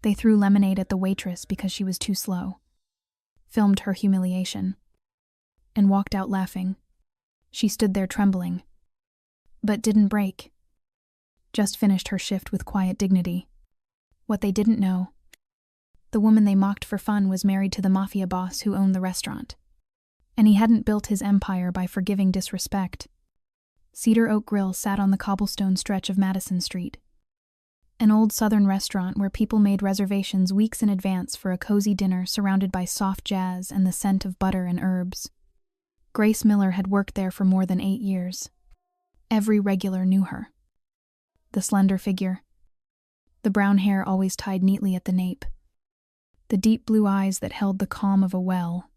They threw lemonade at the waitress because she was too slow, filmed her humiliation, and walked out laughing. She stood there trembling, but didn't break. Just finished her shift with quiet dignity. What they didn't know, the woman they mocked for fun was married to the mafia boss who owned the restaurant. And he hadn't built his empire by forgiving disrespect. Cedar Oak Grill sat on the cobblestone stretch of Madison Street, an old southern restaurant where people made reservations weeks in advance for a cozy dinner surrounded by soft jazz and the scent of butter and herbs. Grace Miller had worked there for more than 8 years. Every regular knew her. The slender figure, the brown hair always tied neatly at the nape, the deep blue eyes that held the calm of a well.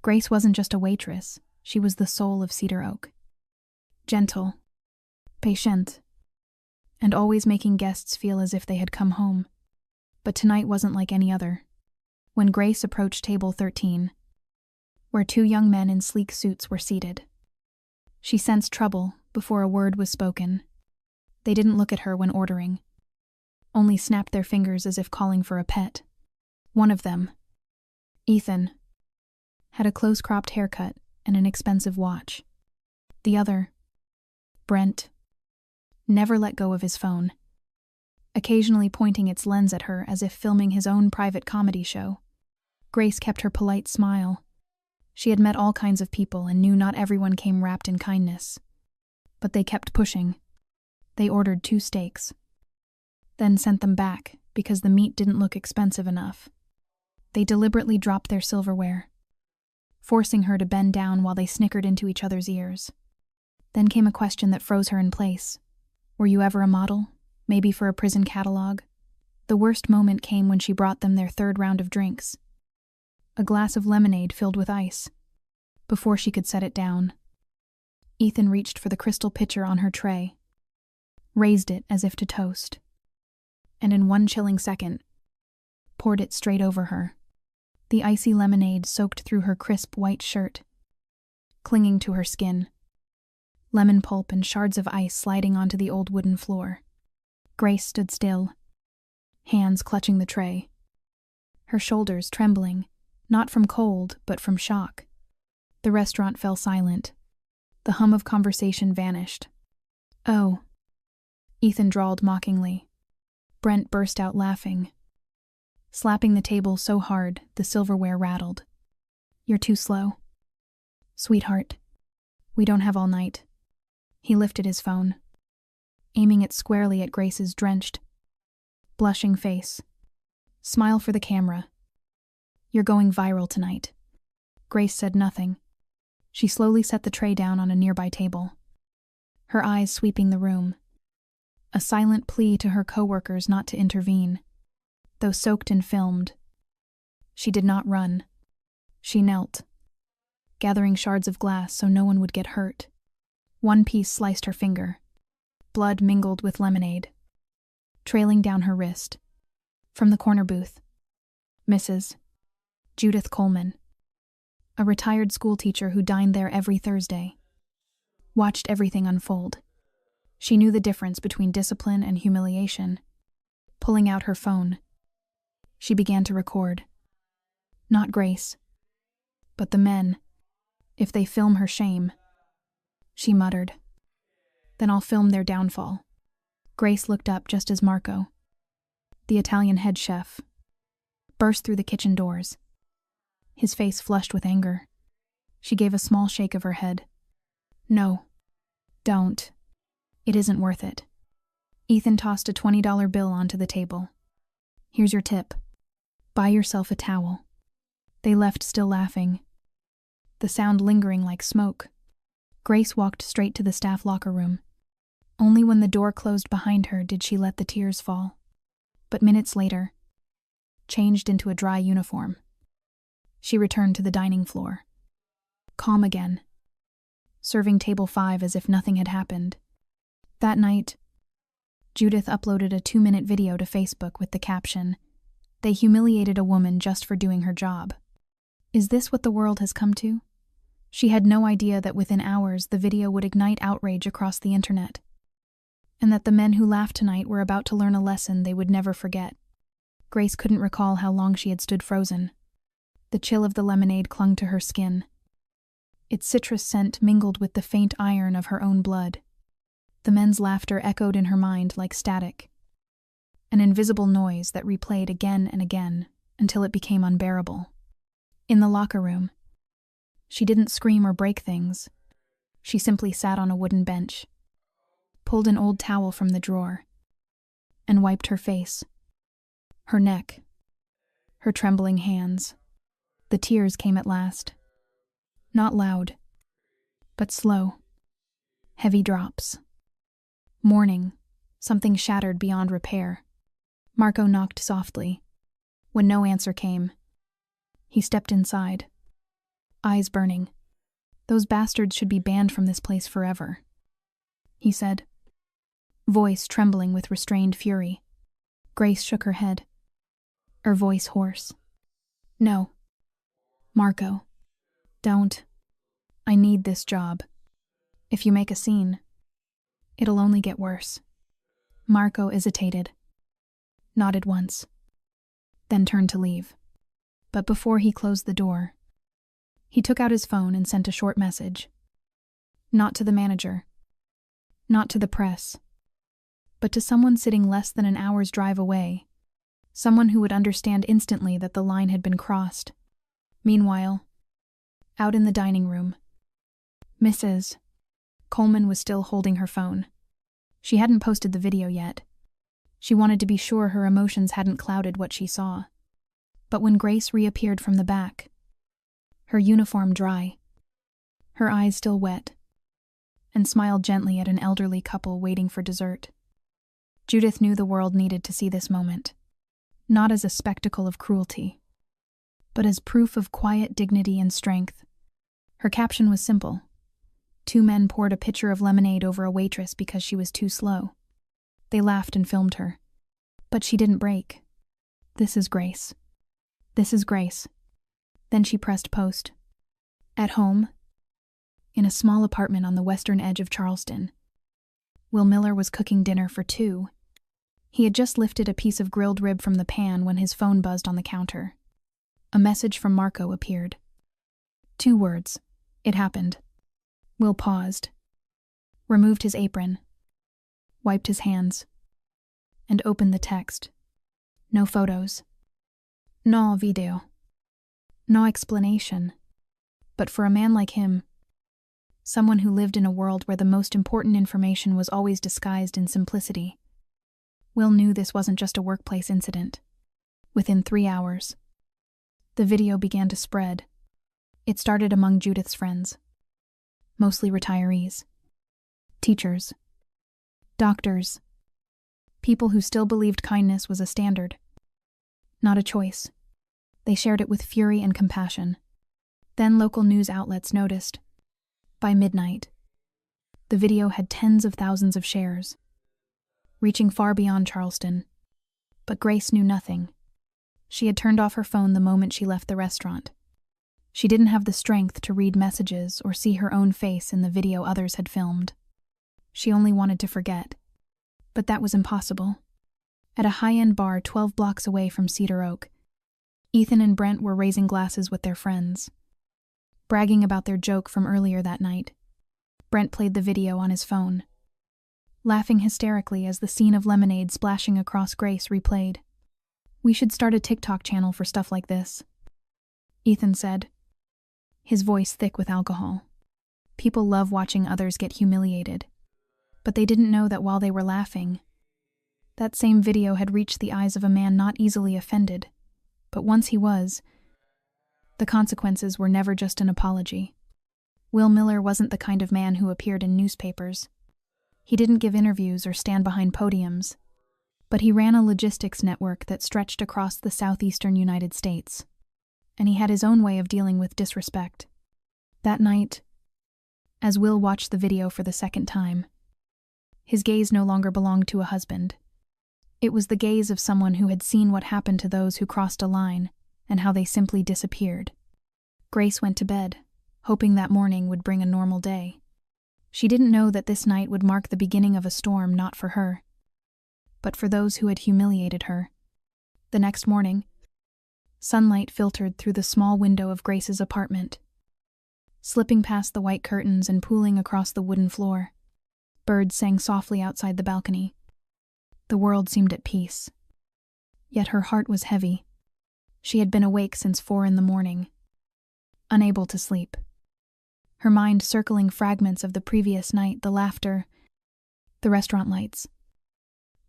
Grace wasn't just a waitress, she was the soul of Cedar Oak. Gentle, patient, and always making guests feel as if they had come home. But tonight wasn't like any other. When Grace approached table 13, where 2 young men in sleek suits were seated, she sensed trouble before a word was spoken. They didn't look at her when ordering, only snapped their fingers as if calling for a pet. One of them, Ethan, had a close-cropped haircut and an expensive watch. The other, Brent, never let go of his phone, occasionally pointing its lens at her as if filming his own private comedy show. Grace kept her polite smile. She had met all kinds of people and knew not everyone came wrapped in kindness. But they kept pushing. They ordered 2 steaks, then sent them back because the meat didn't look expensive enough. They deliberately dropped their silverware, forcing her to bend down while they snickered into each other's ears. Then came a question that froze her in place. Were you ever a model? Maybe for a prison catalog? The worst moment came when she brought them their 3rd round of drinks. A glass of lemonade filled with ice. Before she could set it down, Ethan reached for the crystal pitcher on her tray, raised it as if to toast, and in one chilling second, poured it straight over her. The icy lemonade soaked through her crisp white shirt, clinging to her skin. Lemon pulp and shards of ice sliding onto the old wooden floor. Grace stood still, hands clutching the tray, her shoulders trembling, not from cold, but from shock. The restaurant fell silent. The hum of conversation vanished. "Oh," Ethan drawled mockingly. Brent burst out laughing, slapping the table so hard the silverware rattled. "You're too slow. Sweetheart, we don't have all night." He lifted his phone, aiming it squarely at Grace's drenched, blushing face. "Smile for the camera. You're going viral tonight." Grace said nothing. She slowly set the tray down on a nearby table, her eyes sweeping the room. A silent plea to her coworkers not to intervene. Though soaked and filmed, she did not run. She knelt, gathering shards of glass so no one would get hurt. One piece sliced her finger. Blood mingled with lemonade, trailing down her wrist. From the corner booth, Mrs. Judith Coleman, a retired schoolteacher who dined there every Thursday, watched everything unfold. She knew the difference between discipline and humiliation. Pulling out her phone, she began to record. Not Grace, but the men. If they film her shame, she muttered. Then I'll film their downfall. Grace looked up just as Marco, the Italian head chef, burst through the kitchen doors, his face flushed with anger. She gave a small shake of her head. "No, don't. It isn't worth it." Ethan tossed a $20 bill onto the table. "Here's your tip. Buy yourself a towel." They left still laughing, the sound lingering like smoke. Grace walked straight to the staff locker room. Only when the door closed behind her did she let the tears fall. But minutes later, changed into a dry uniform, she returned to the dining floor. Calm again, serving table 5 as if nothing had happened. That night, Judith uploaded a 2-minute video to Facebook with the caption, "They humiliated a woman just for doing her job." Is this what the world has come to? She had no idea that within hours the video would ignite outrage across the internet, and that the men who laughed tonight were about to learn a lesson they would never forget. Grace couldn't recall how long she had stood frozen. The chill of the lemonade clung to her skin. Its citrus scent mingled with the faint iron of her own blood. The men's laughter echoed in her mind like static, an invisible noise that replayed again and again until it became unbearable. In the locker room, she didn't scream or break things. She simply sat on a wooden bench, pulled an old towel from the drawer, and wiped her face, her neck, her trembling hands. The tears came at last. Not loud, but slow. Heavy drops. Morning, something shattered beyond repair. Marco knocked softly. When no answer came, he stepped inside, eyes burning. Those bastards should be banned from this place forever, he said, voice trembling with restrained fury. Grace shook her head, her voice hoarse. No. Marco, don't. I need this job. If you make a scene, it'll only get worse. Marco hesitated, nodded once, then turned to leave. But before he closed the door, he took out his phone and sent a short message. Not to the manager, not to the press, but to someone sitting less than an hour's drive away, someone who would understand instantly that the line had been crossed. Meanwhile, out in the dining room, Mrs. Coleman was still holding her phone. She hadn't posted the video yet. She wanted to be sure her emotions hadn't clouded what she saw. But when Grace reappeared from the back, her uniform dry, her eyes still wet, and smiled gently at an elderly couple waiting for dessert, Judith knew the world needed to see this moment, not as a spectacle of cruelty, but as proof of quiet dignity and strength. Her caption was simple. 2 men poured a pitcher of lemonade over a waitress because she was too slow. They laughed and filmed her. But she didn't break. This is Grace. This is Grace. Then she pressed post. At home, in a small apartment on the western edge of Charleston, Will Miller was cooking dinner for 2. He had just lifted a piece of grilled rib from the pan when his phone buzzed on the counter. A message from Marco appeared. 2 words. It happened. Will paused, removed his apron, wiped his hands, and opened the text. No photos. No video. No explanation. But for a man like him, someone who lived in a world where the most important information was always disguised in simplicity, Will knew this wasn't just a workplace incident. Within 3 hours, the video began to spread. It started among Judith's friends, mostly retirees, teachers, doctors, people who still believed kindness was a standard, not a choice. They shared it with fury and compassion. Then local news outlets noticed. By midnight, the video had tens of thousands of shares, reaching far beyond Charleston. But Grace knew nothing. She had turned off her phone the moment she left the restaurant. She didn't have the strength to read messages or see her own face in the video others had filmed. She only wanted to forget. But that was impossible. At a high-end bar 12 blocks away from Cedar Oak, Ethan and Brent were raising glasses with their friends, bragging about their joke from earlier that night. Brent played the video on his phone, laughing hysterically as the scene of lemonade splashing across Grace replayed. We should start a TikTok channel for stuff like this, Ethan said, his voice thick with alcohol. People love watching others get humiliated. But they didn't know that while they were laughing, that same video had reached the eyes of a man not easily offended. But once he was, the consequences were never just an apology. Will Miller wasn't the kind of man who appeared in newspapers. He didn't give interviews or stand behind podiums, but he ran a logistics network that stretched across the southeastern United States, and he had his own way of dealing with disrespect. That night, as Will watched the video for the second time, his gaze no longer belonged to a husband. It was the gaze of someone who had seen what happened to those who crossed a line and how they simply disappeared. Grace went to bed, hoping that morning would bring a normal day. She didn't know that this night would mark the beginning of a storm not for her, but for those who had humiliated her. The next morning, sunlight filtered through the small window of Grace's apartment, slipping past the white curtains and pooling across the wooden floor. Birds sang softly outside the balcony. The world seemed at peace. Yet her heart was heavy. She had been awake since 4 a.m, unable to sleep. Her mind circling fragments of the previous night, the laughter, the restaurant lights,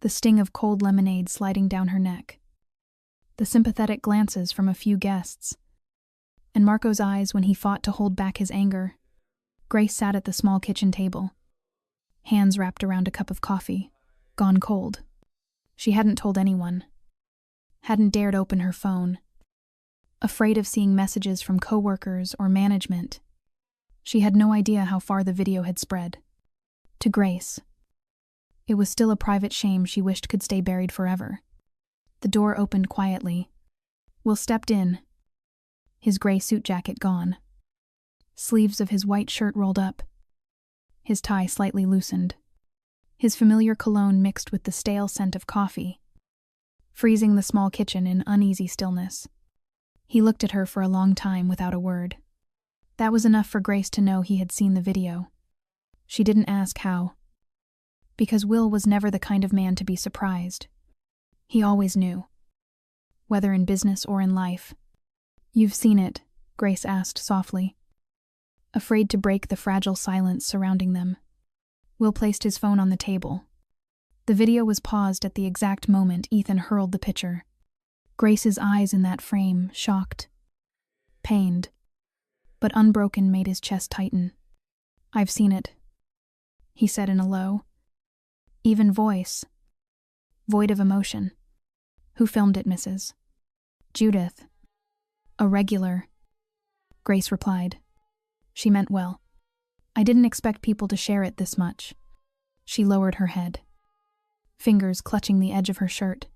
the sting of cold lemonade sliding down her neck, the sympathetic glances from a few guests, and Marco's eyes when he fought to hold back his anger. Grace sat at the small kitchen table, hands wrapped around a cup of coffee, gone cold. She hadn't told anyone, hadn't dared open her phone, afraid of seeing messages from coworkers or management. She had no idea how far the video had spread. To Grace, it was still a private shame she wished could stay buried forever. The door opened quietly. Will stepped in, his gray suit jacket gone, sleeves of his white shirt rolled up, his tie slightly loosened, his familiar cologne mixed with the stale scent of coffee, freezing the small kitchen in uneasy stillness. He looked at her for a long time without a word. That was enough for Grace to know he had seen the video. She didn't ask how, because Will was never the kind of man to be surprised. He always knew, whether in business or in life. "You've seen it?" Grace asked softly, afraid to break the fragile silence surrounding them. Will placed his phone on the table. The video was paused at the exact moment Ethan hurled the picture. Grace's eyes in that frame, shocked, pained, but unbroken, made his chest tighten. "I've seen it," he said in a low, even voice, void of emotion. "Who filmed it, Mrs.?" "Judith. A regular," Grace replied. She meant well. "I didn't expect people to share it this much." She lowered her head, fingers clutching the edge of her shirt.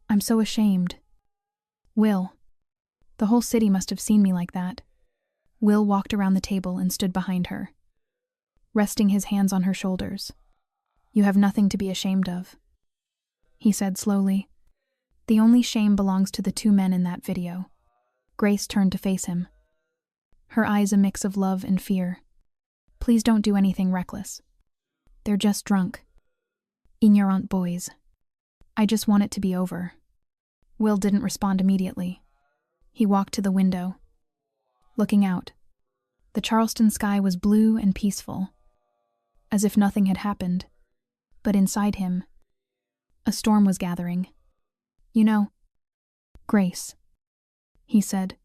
"I'm so ashamed. Will, the whole city must have seen me like that." Will walked around the table and stood behind her, resting his hands on her shoulders. "You have nothing to be ashamed of," he said slowly. "The only shame belongs to the 2 men in that video." Grace turned to face him, her eyes a mix of love and fear. "Please don't do anything reckless. They're just drunk. Ignorant boys. I just want it to be over." Will didn't respond immediately. He walked to the window, looking out. The Charleston sky was blue and peaceful, as if nothing had happened. But inside him, a storm was gathering. "You know, Grace," he said,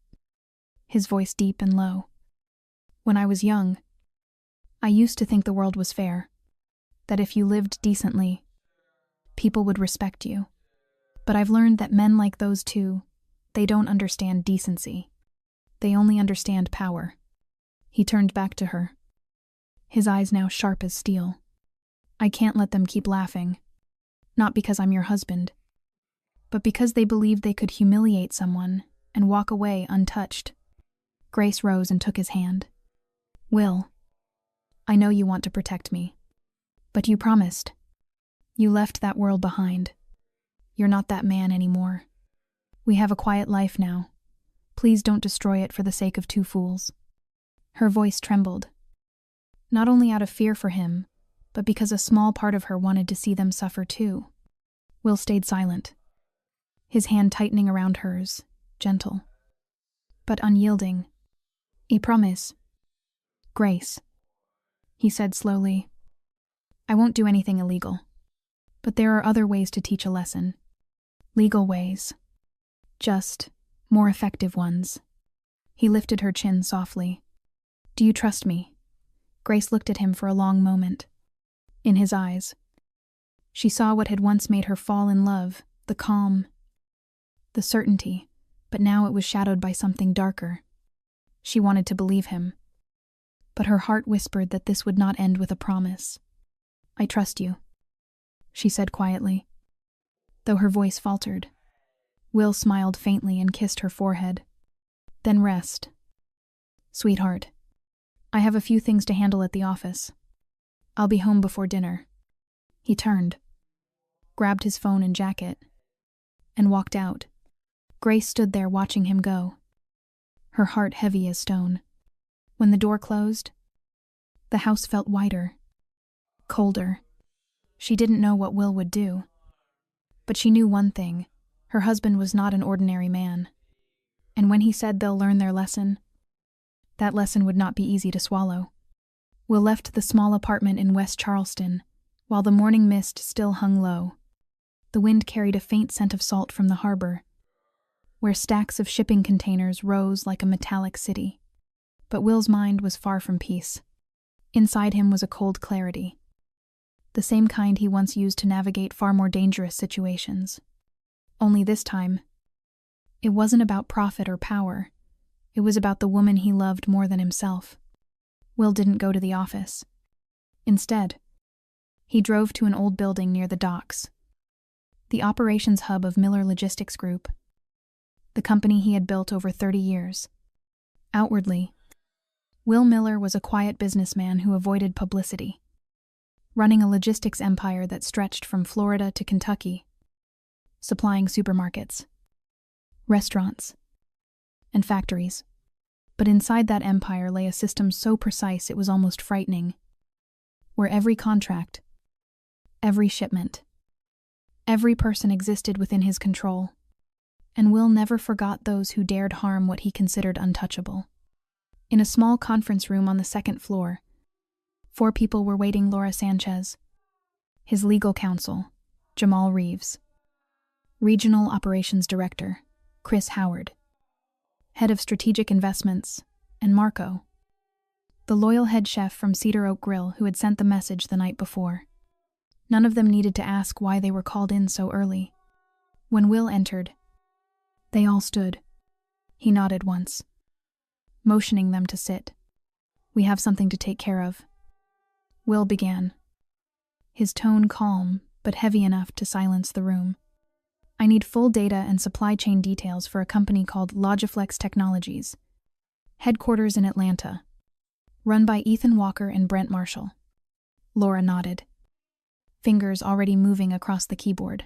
his voice deep and low, "when I was young, I used to think the world was fair, that if you lived decently, people would respect you. But I've learned that men like those 2, they don't understand decency. They only understand power." He turned back to her, his eyes now sharp as steel. "I can't let them keep laughing. Not because I'm your husband, but because they believed they could humiliate someone and walk away untouched." Grace rose and took his hand. "Will, I know you want to protect me, but you promised. You left that world behind. You're not that man anymore. We have a quiet life now. Please don't destroy it for the sake of 2 fools." Her voice trembled, not only out of fear for him, but because a small part of her wanted to see them suffer too. Will stayed silent, his hand tightening around hers, gentle, but unyielding. "I promise, Grace," he said slowly. "I won't do anything illegal, but there are other ways to teach a lesson. Legal ways. Just more effective ones." He lifted her chin softly. "Do you trust me?" Grace looked at him for a long moment. In his eyes, she saw what had once made her fall in love, the calm, the certainty, but now it was shadowed by something darker. She wanted to believe him, but her heart whispered that this would not end with a promise. "I trust you," she said quietly, though her voice faltered. Will smiled faintly and kissed her forehead. "Then rest. Sweetheart, I have a few things to handle at the office. I'll be home before dinner." He turned, grabbed his phone and jacket, and walked out. Grace stood there watching him go, her heart heavy as stone. When the door closed, the house felt wider, colder. She didn't know what Will would do. But she knew one thing: her husband was not an ordinary man. And when he said they'll learn their lesson, that lesson would not be easy to swallow. Will left the small apartment in West Charleston, while the morning mist still hung low. The wind carried a faint scent of salt from the harbor, where stacks of shipping containers rose like a metallic city. But Will's mind was far from peace. Inside him was a cold clarity, the same kind he once used to navigate far more dangerous situations. Only this time, it wasn't about profit or power. It was about the woman he loved more than himself. Will didn't go to the office. Instead, he drove to an old building near the docks, the operations hub of Miller Logistics Group, the company he had built over 30 years. Outwardly, Will Miller was a quiet businessman who avoided publicity, running a logistics empire that stretched from Florida to Kentucky, supplying supermarkets, restaurants, and factories. But inside that empire lay a system so precise it was almost frightening, where every contract, every shipment, every person existed within his control, and Will never forgot those who dared harm what he considered untouchable. In a small conference room on the second floor, 4 people were waiting: Laura Sanchez, his legal counsel, Jamal Reeves, Regional Operations Director, Chris Howard, Head of Strategic Investments, and Marco, the loyal head chef from Cedar Oak Grill who had sent the message the night before. None of them needed to ask why they were called in so early. When Will entered, they all stood. He nodded once, motioning them to sit. "We have something to take care of," Will began, his tone calm but heavy enough to silence the room. "I need full data and supply chain details for a company called Logiflex Technologies, headquarters in Atlanta, run by Ethan Walker and Brent Marshall." Laura nodded, fingers already moving across the keyboard.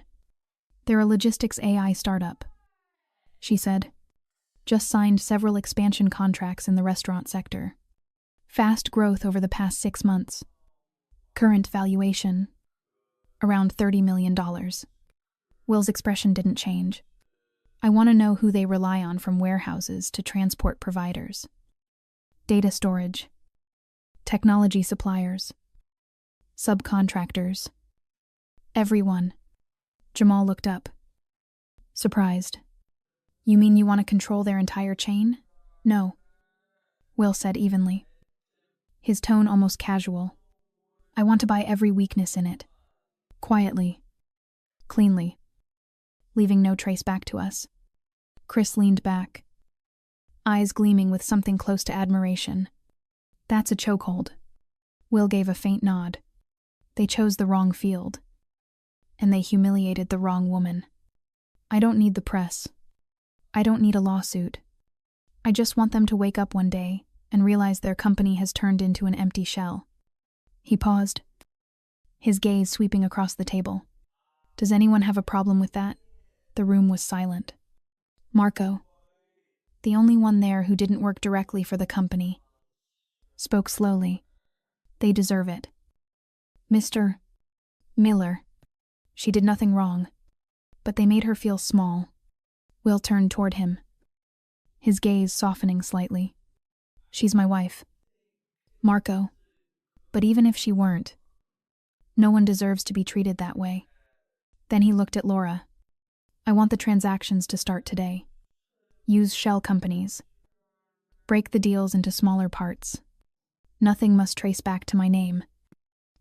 "They're a logistics AI startup," she said. "Just signed several expansion contracts in the restaurant sector. Fast growth over the past 6 months. Current valuation, around $30 million. Will's expression didn't change. "I want to know who they rely on, from warehouses to transport providers, data storage, technology suppliers, subcontractors. Everyone." Jamal looked up, surprised. "You mean you want to control their entire chain?" "No," Will said evenly, his tone almost casual. "I want to buy every weakness in it. Quietly. Cleanly. Leaving no trace back to us." Chris leaned back, eyes gleaming with something close to admiration. "That's a chokehold." Will gave a faint nod. "They chose the wrong field. And they humiliated the wrong woman. I don't need the press. I don't need a lawsuit. I just want them to wake up one day and realize their company has turned into an empty shell." He paused, his gaze sweeping across the table. "Does anyone have a problem with that?" The room was silent. Marco, the only one there who didn't work directly for the company, spoke slowly. "They deserve it. Mr. Miller, she did nothing wrong, but they made her feel small." Will turned toward him, his gaze softening slightly. "She's my wife, Marco. But even if she weren't, no one deserves to be treated that way." Then he looked at Laura. "I want the transactions to start today. Use shell companies. Break the deals into smaller parts. Nothing must trace back to my name."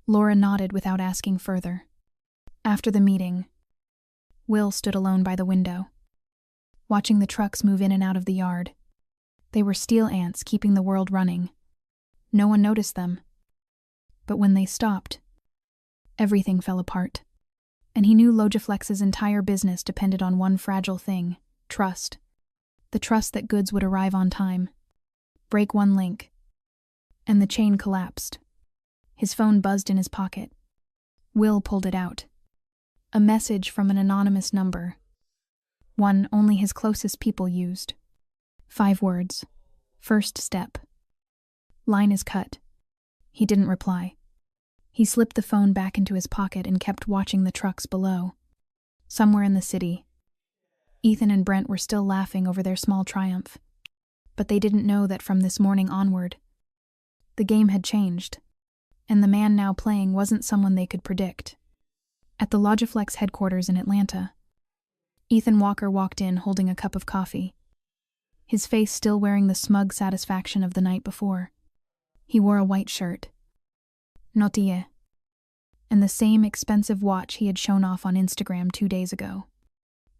Laura nodded without asking further. After the meeting, Will stood alone by the window, watching the trucks move in and out of the yard. They were steel ants keeping the world running. No one noticed them. But when they stopped, everything fell apart. And he knew Logiflex's entire business depended on one fragile thing: trust. The trust that goods would arrive on time. Break one link, and the chain collapsed. His phone buzzed in his pocket. Will pulled it out. A message from an anonymous number. One only his closest people used. 5 words. First step. Line is cut. He didn't reply. He slipped the phone back into his pocket and kept watching the trucks below. Somewhere in the city, Ethan and Brent were still laughing over their small triumph. But they didn't know that from this morning onward, the game had changed, and the man now playing wasn't someone they could predict. At the Logiflex headquarters in Atlanta, Ethan Walker walked in holding a cup of coffee, his face still wearing the smug satisfaction of the night before. He wore a white shirt, Notie, and the same expensive watch he had shown off on Instagram 2 days ago.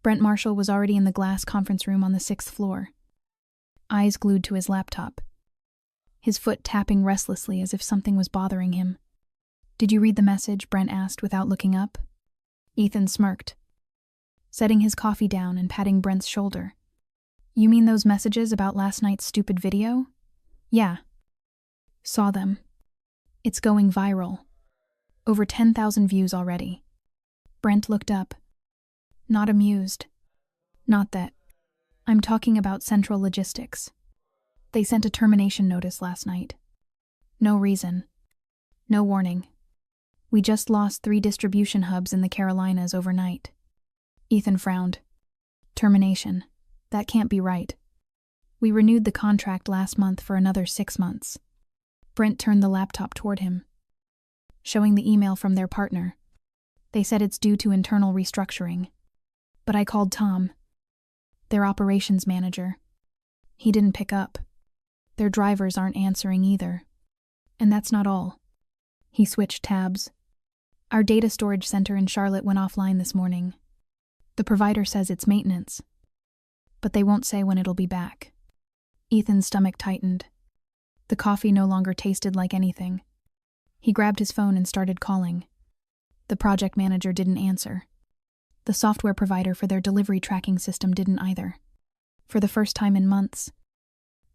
Brent Marshall was already in the glass conference room on the 6th floor, eyes glued to his laptop, his foot tapping restlessly as if something was bothering him. "Did you read the message?" Brent asked without looking up. Ethan smirked, setting his coffee down and patting Brent's shoulder. "You mean those messages about last night's stupid video?" "Yeah. Saw them. It's going viral. Over 10,000 views already." Brent looked up, not amused. "Not that. I'm talking about Central Logistics. They sent a termination notice last night. No reason. No warning. We just lost 3 distribution hubs in the Carolinas overnight." Ethan frowned. "Termination. That can't be right. We renewed the contract last month for another 6 months. Brent turned the laptop toward him, showing the email from their partner. "They said it's due to internal restructuring. But I called Tom, their operations manager. He didn't pick up. Their drivers aren't answering either. And that's not all." He switched tabs. "Our data storage center in Charlotte went offline this morning. The provider says it's maintenance, but they won't say when it'll be back." Ethan's stomach tightened. The coffee no longer tasted like anything. He grabbed his phone and started calling. The project manager didn't answer. The software provider for their delivery tracking system didn't either. For the first time in months,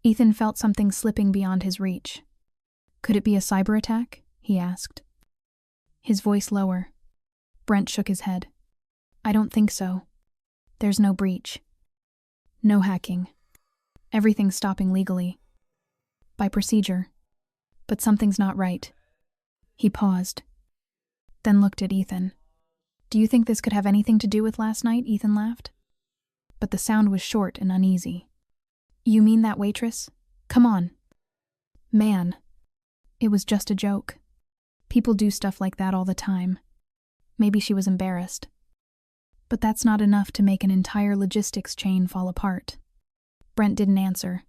Ethan felt something slipping beyond his reach. "Could it be a cyber attack?" he asked, his voice lower. Brent shook his head. "I don't think so. There's no breach. No hacking. Everything's stopping legally. By procedure. But something's not right." He paused, then looked at Ethan. "Do you think this could have anything to do with last night?" Ethan laughed. But the sound was short and uneasy. "You mean that waitress? Come on." "Man, it was just a joke. People do stuff like that all the time. Maybe she was embarrassed. But that's not enough to make an entire logistics chain fall apart." Brent didn't answer.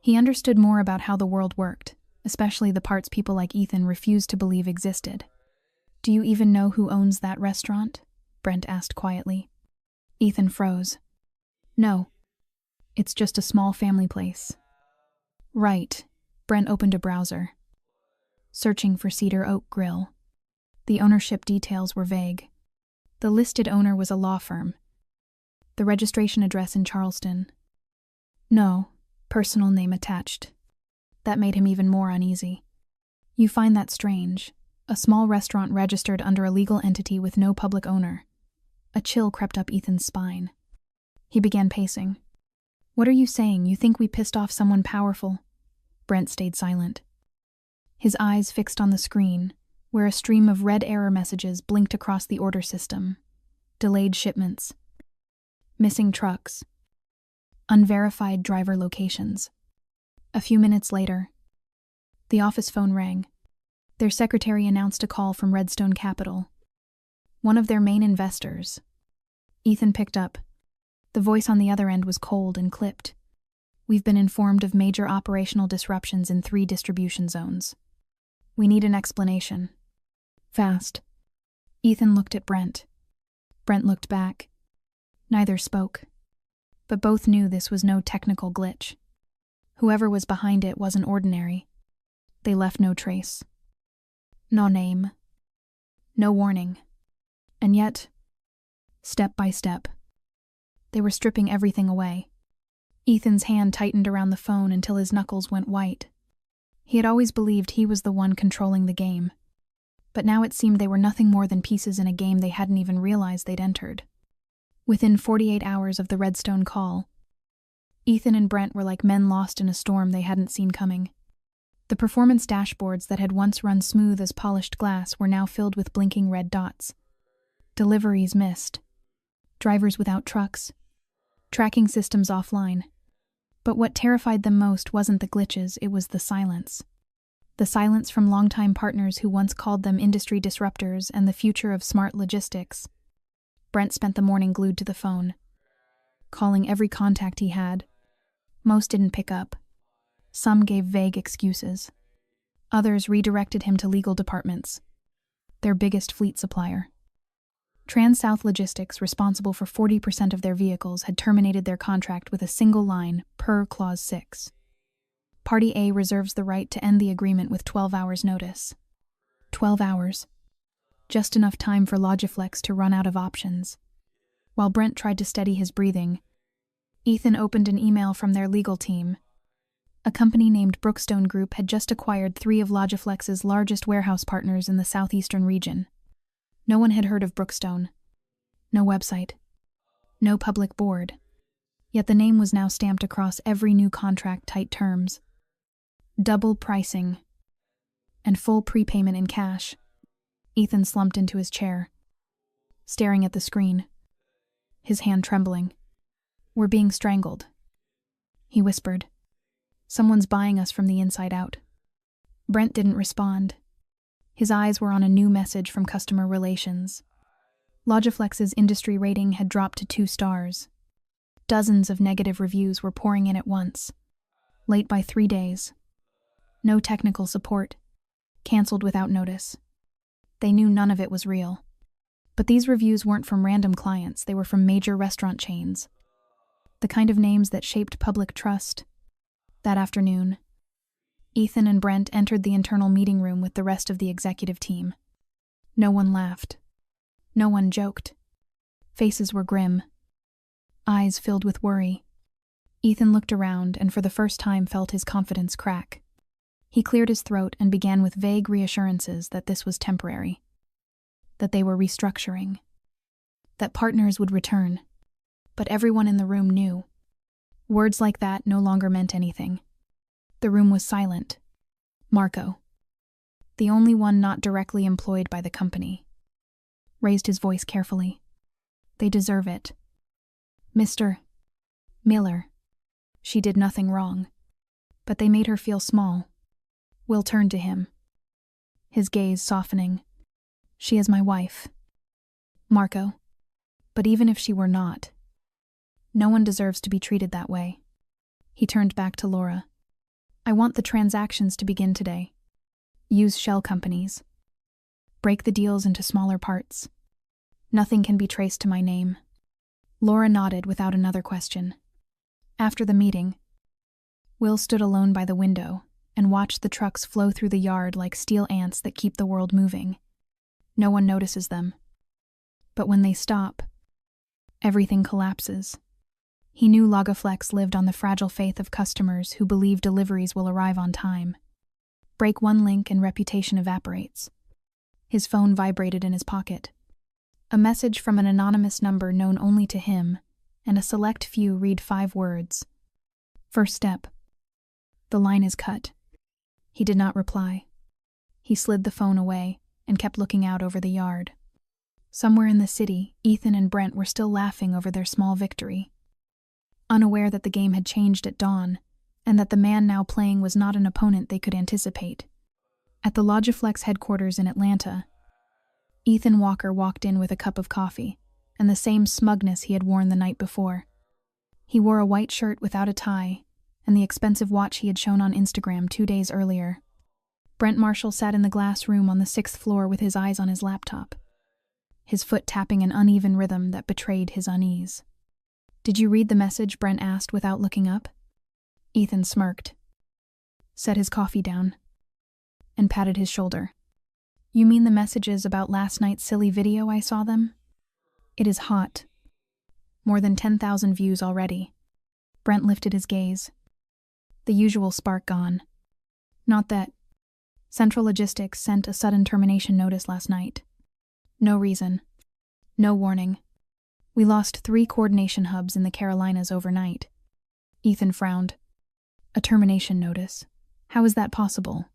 He understood more about how the world worked, especially the parts people like Ethan refused to believe existed. "Do you even know who owns that restaurant?" Brent asked quietly. Ethan froze. "No. It's just a small family place." "Right." Brent opened a browser, searching for Cedar Oak Grill. The ownership details were vague. The listed owner was a law firm. The registration address in Charleston. No personal name attached. That made him even more uneasy. "You find that strange? A small restaurant registered under a legal entity with no public owner." A chill crept up Ethan's spine. He began pacing. "What are you saying? You think we pissed off someone powerful?" Brent stayed silent, his eyes fixed on the screen, where a stream of red error messages blinked across the order system. Delayed shipments. Missing trucks. Unverified driver locations. A few minutes later, the office phone rang. Their secretary announced a call from Redstone Capital, one of their main investors. Ethan picked up. The voice on the other end was cold and clipped. "We've been informed of major operational disruptions in 3 distribution zones. We need an explanation. Fast." Ethan looked at Brent. Brent looked back. Neither spoke, but both knew this was no technical glitch. Whoever was behind it wasn't ordinary. They left no trace. No name. No warning. And yet, step by step, they were stripping everything away. Ethan's hand tightened around the phone until his knuckles went white. He had always believed he was the one controlling the game, but now it seemed they were nothing more than pieces in a game they hadn't even realized they'd entered. Within 48 hours of the Redstone call, Ethan and Brent were like men lost in a storm they hadn't seen coming. The performance dashboards that had once run smooth as polished glass were now filled with blinking red dots. Deliveries missed. Drivers without trucks. Tracking systems offline. But what terrified them most wasn't the glitches, it was the silence. The silence from longtime partners who once called them industry disruptors and the future of smart logistics. Brent spent the morning glued to the phone, calling every contact he had. Most didn't pick up. Some gave vague excuses. Others redirected him to legal departments, their biggest fleet supplier. Trans-South Logistics, responsible for 40% of their vehicles, had terminated their contract with a single line, per Clause 6. Party A reserves the right to end the agreement with 12 hours' notice. 12 hours. Just enough time for Logiflex to run out of options. While Brent tried to steady his breathing, Ethan opened an email from their legal team. A company named Brookstone Group had just acquired 3 of Logiflex's largest warehouse partners in the southeastern region. No one had heard of Brookstone. No website. No public board. Yet the name was now stamped across every new contract, tight terms. Double pricing. And full prepayment in cash. Ethan slumped into his chair, staring at the screen, his hand trembling. "We're being strangled," he whispered. "Someone's buying us from the inside out." Brent didn't respond. His eyes were on a new message from customer relations. Logiflex's industry rating had dropped to 2 stars. Dozens of negative reviews were pouring in at once. Late by 3 days. No technical support. Cancelled without notice. They knew none of it was real. But these reviews weren't from random clients, they were from major restaurant chains. The kind of names that shaped public trust. That afternoon, Ethan and Brent entered the internal meeting room with the rest of the executive team. No one laughed. No one joked. Faces were grim. Eyes filled with worry. Ethan looked around and for the first time felt his confidence crack. He cleared his throat and began with vague reassurances that this was temporary. That they were restructuring. That partners would return. But everyone in the room knew. Words like that no longer meant anything. The room was silent. Marco, the only one not directly employed by the company, raised his voice carefully. "They deserve it. Mr. Miller, she did nothing wrong, but they made her feel small." Will turned to him, his gaze softening. "She is my wife, Marco, but even if she were not, no one deserves to be treated that way." He turned back to Laura. "I want the transactions to begin today. Use shell companies. Break the deals into smaller parts. Nothing can be traced to my name." Laura nodded without another question. After the meeting, Will stood alone by the window and watched the trucks flow through the yard like steel ants that keep the world moving. No one notices them. But when they stop, everything collapses. He knew Logiflex lived on the fragile faith of customers who believe deliveries will arrive on time. Break one link and reputation evaporates. His phone vibrated in his pocket. A message from an anonymous number known only to him, and a select few read 5 words. "First step. The line is cut." He did not reply. He slid the phone away and kept looking out over the yard. Somewhere in the city, Ethan and Brent were still laughing over their small victory. Unaware that the game had changed at dawn, and that the man now playing was not an opponent they could anticipate. At the Logiflex headquarters in Atlanta, Ethan Walker walked in with a cup of coffee, and the same smugness he had worn the night before. He wore a white shirt without a tie, and the expensive watch he had shown on Instagram 2 days earlier. Brent Marshall sat in the glass room on the 6th floor with his eyes on his laptop, his foot tapping an uneven rhythm that betrayed his unease. "Did you read the message?" Brent asked without looking up. Ethan smirked, set his coffee down, and patted his shoulder. "You mean the messages about last night's silly video I saw them? It is hot. More than 10,000 views already." Brent lifted his gaze. The usual spark gone. "Not that. Central Logistics sent a sudden termination notice last night. No reason. No warning. We lost 3 coordination hubs in the Carolinas overnight. Ethan frowned. A termination notice. How is that possible?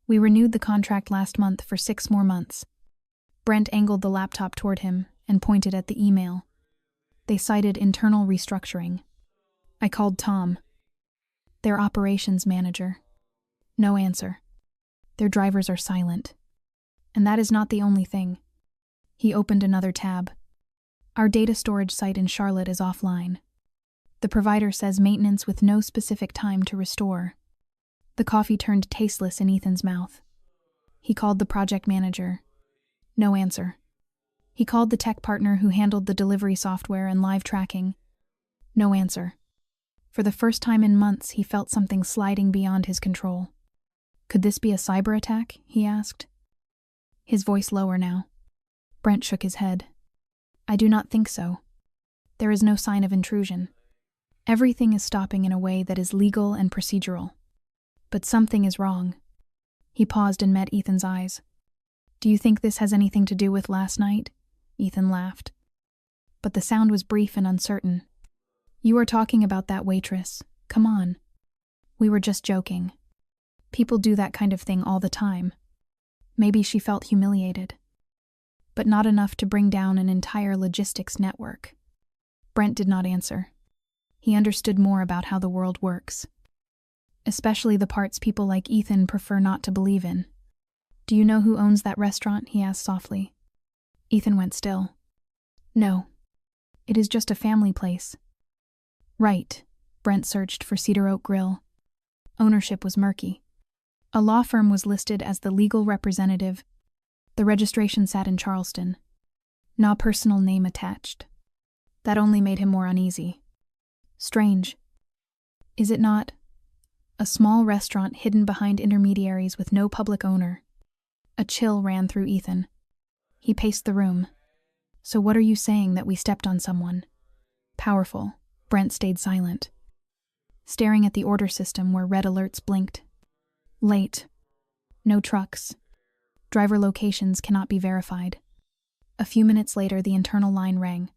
We renewed the contract last month for 6 more months. Brent angled the laptop toward him and pointed at the email. They cited internal restructuring. I called Tom, their operations manager. No answer. Their drivers are silent. And that is not the only thing. He opened another tab. Our data storage site in Charlotte is offline. The provider says maintenance with no specific time to restore. The coffee turned tasteless in Ethan's mouth. He called the project manager. No answer. He called the tech partner who handled the delivery software and live tracking. No answer. For the first time in months, he felt something sliding beyond his control. Could this be a cyber attack? He asked. His voice lower now. Brent shook his head. I do not think so. There is no sign of intrusion. Everything is stopping in a way that is legal and procedural. But something is wrong. He paused and met Ethan's eyes. Do you think this has anything to do with last night? Ethan laughed. But the sound was brief and uncertain. You are talking about that waitress. Come on. We were just joking. People do that kind of thing all the time. Maybe she felt humiliated. But not enough to bring down an entire logistics network. Brent did not answer. He understood more about how the world works. Especially the parts people like Ethan prefer not to believe in. Do you know who owns that restaurant? He asked softly. Ethan went still. No. It is just a family place. Right. Brent searched for Cedar Oak Grill. Ownership was murky. A law firm was listed as the legal representative. The registration sat in Charleston. No personal name attached. That only made him more uneasy. Strange. Is it not? A small restaurant hidden behind intermediaries with no public owner. A chill ran through Ethan. He paced the room. So what are you saying, that we stepped on someone? Powerful. Brent stayed silent, staring at the order system where red alerts blinked. Late. No trucks. Driver locations cannot be verified. A few minutes later, the internal line rang.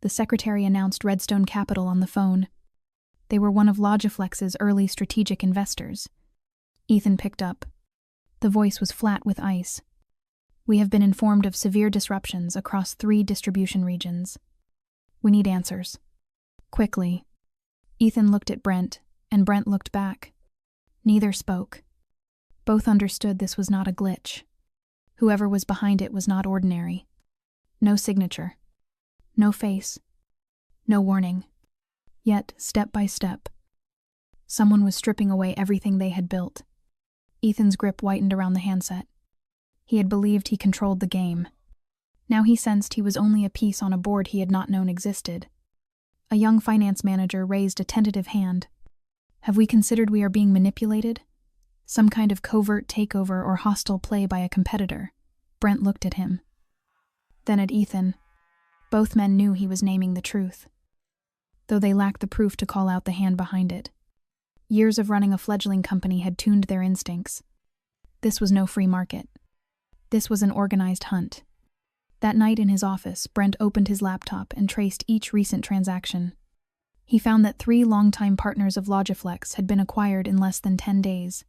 The secretary announced Redstone Capital on the phone. They were one of Logiflex's early strategic investors. Ethan picked up. The voice was flat with ice. We have been informed of severe disruptions across 3 distribution regions. We need answers. Quickly. Ethan looked at Brent, and Brent looked back. Neither spoke. Both understood this was not a glitch. Whoever was behind it was not ordinary. No signature. No face. No warning. Yet, step by step, someone was stripping away everything they had built. Ethan's grip whitened around the handset. He had believed he controlled the game. Now he sensed he was only a piece on a board he had not known existed. A young finance manager raised a tentative hand. Have we considered we are being manipulated? Some kind of covert takeover or hostile play by a competitor? Brent looked at him. Then at Ethan. Both men knew he was naming the truth, though they lacked the proof to call out the hand behind it. Years of running a fledgling company had tuned their instincts. This was no free market. This was an organized hunt. That night in his office, Brent opened his laptop and traced each recent transaction. He found that 3 longtime partners of Logiflex had been acquired in less than 10 days.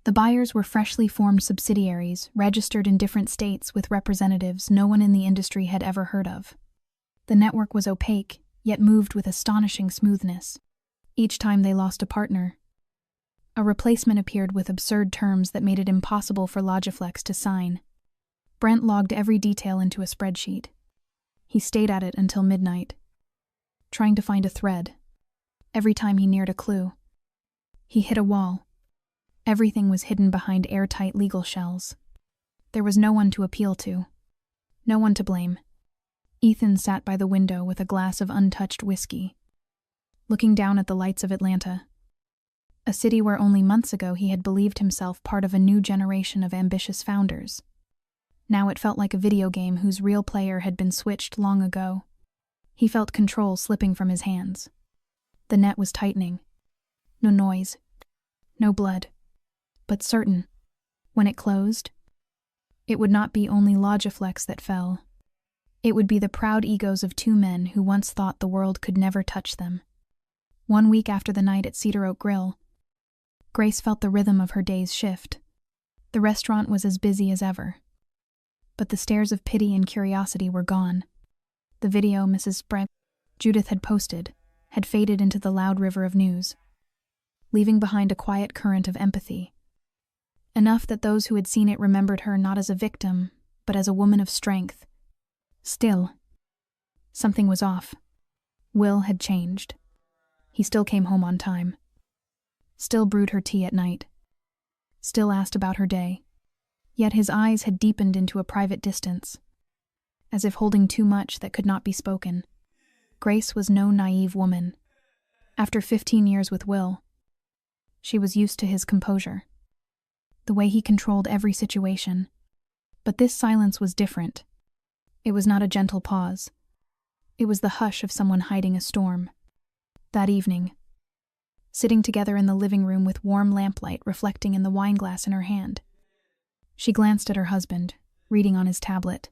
The buyers were freshly formed subsidiaries, registered in different states with representatives no one in the industry had ever heard of. The network was opaque, yet moved with astonishing smoothness. Each time they lost a partner, a replacement appeared with absurd terms that made it impossible for Logiflex to sign. Brent logged every detail into a spreadsheet. He stayed at it until midnight, trying to find a thread. Every time he neared a clue, he hit a wall. Everything was hidden behind airtight legal shells. There was no one to appeal to, no one to blame. Ethan sat by the window with a glass of untouched whiskey, looking down at the lights of Atlanta, a city where only months ago he had believed himself part of a new generation of ambitious founders. Now it felt like a video game whose real player had been switched long ago. He felt control slipping from his hands. The net was tightening. No noise, no blood, but certain. When it closed, it would not be only Logiflex that fell. It would be the proud egos of two men who once thought the world could never touch them. 1 week after the night at Cedar Oak Grill, Grace felt the rhythm of her day's shift. The restaurant was as busy as ever. But the stares of pity and curiosity were gone. The video Mrs. Judith had posted had faded into the loud river of news, leaving behind a quiet current of empathy. Enough that those who had seen it remembered her not as a victim, but as a woman of strength. Still, something was off. Will had changed. He still came home on time. Still brewed her tea at night. Still asked about her day. Yet his eyes had deepened into a private distance, as if holding too much that could not be spoken. Grace was no naive woman. After 15 years with Will, she was used to his composure, the way he controlled every situation. But this silence was different. It was not a gentle pause. It was the hush of someone hiding a storm. That evening, sitting together in the living room with warm lamplight reflecting in the wineglass in her hand, she glanced at her husband, reading on his tablet.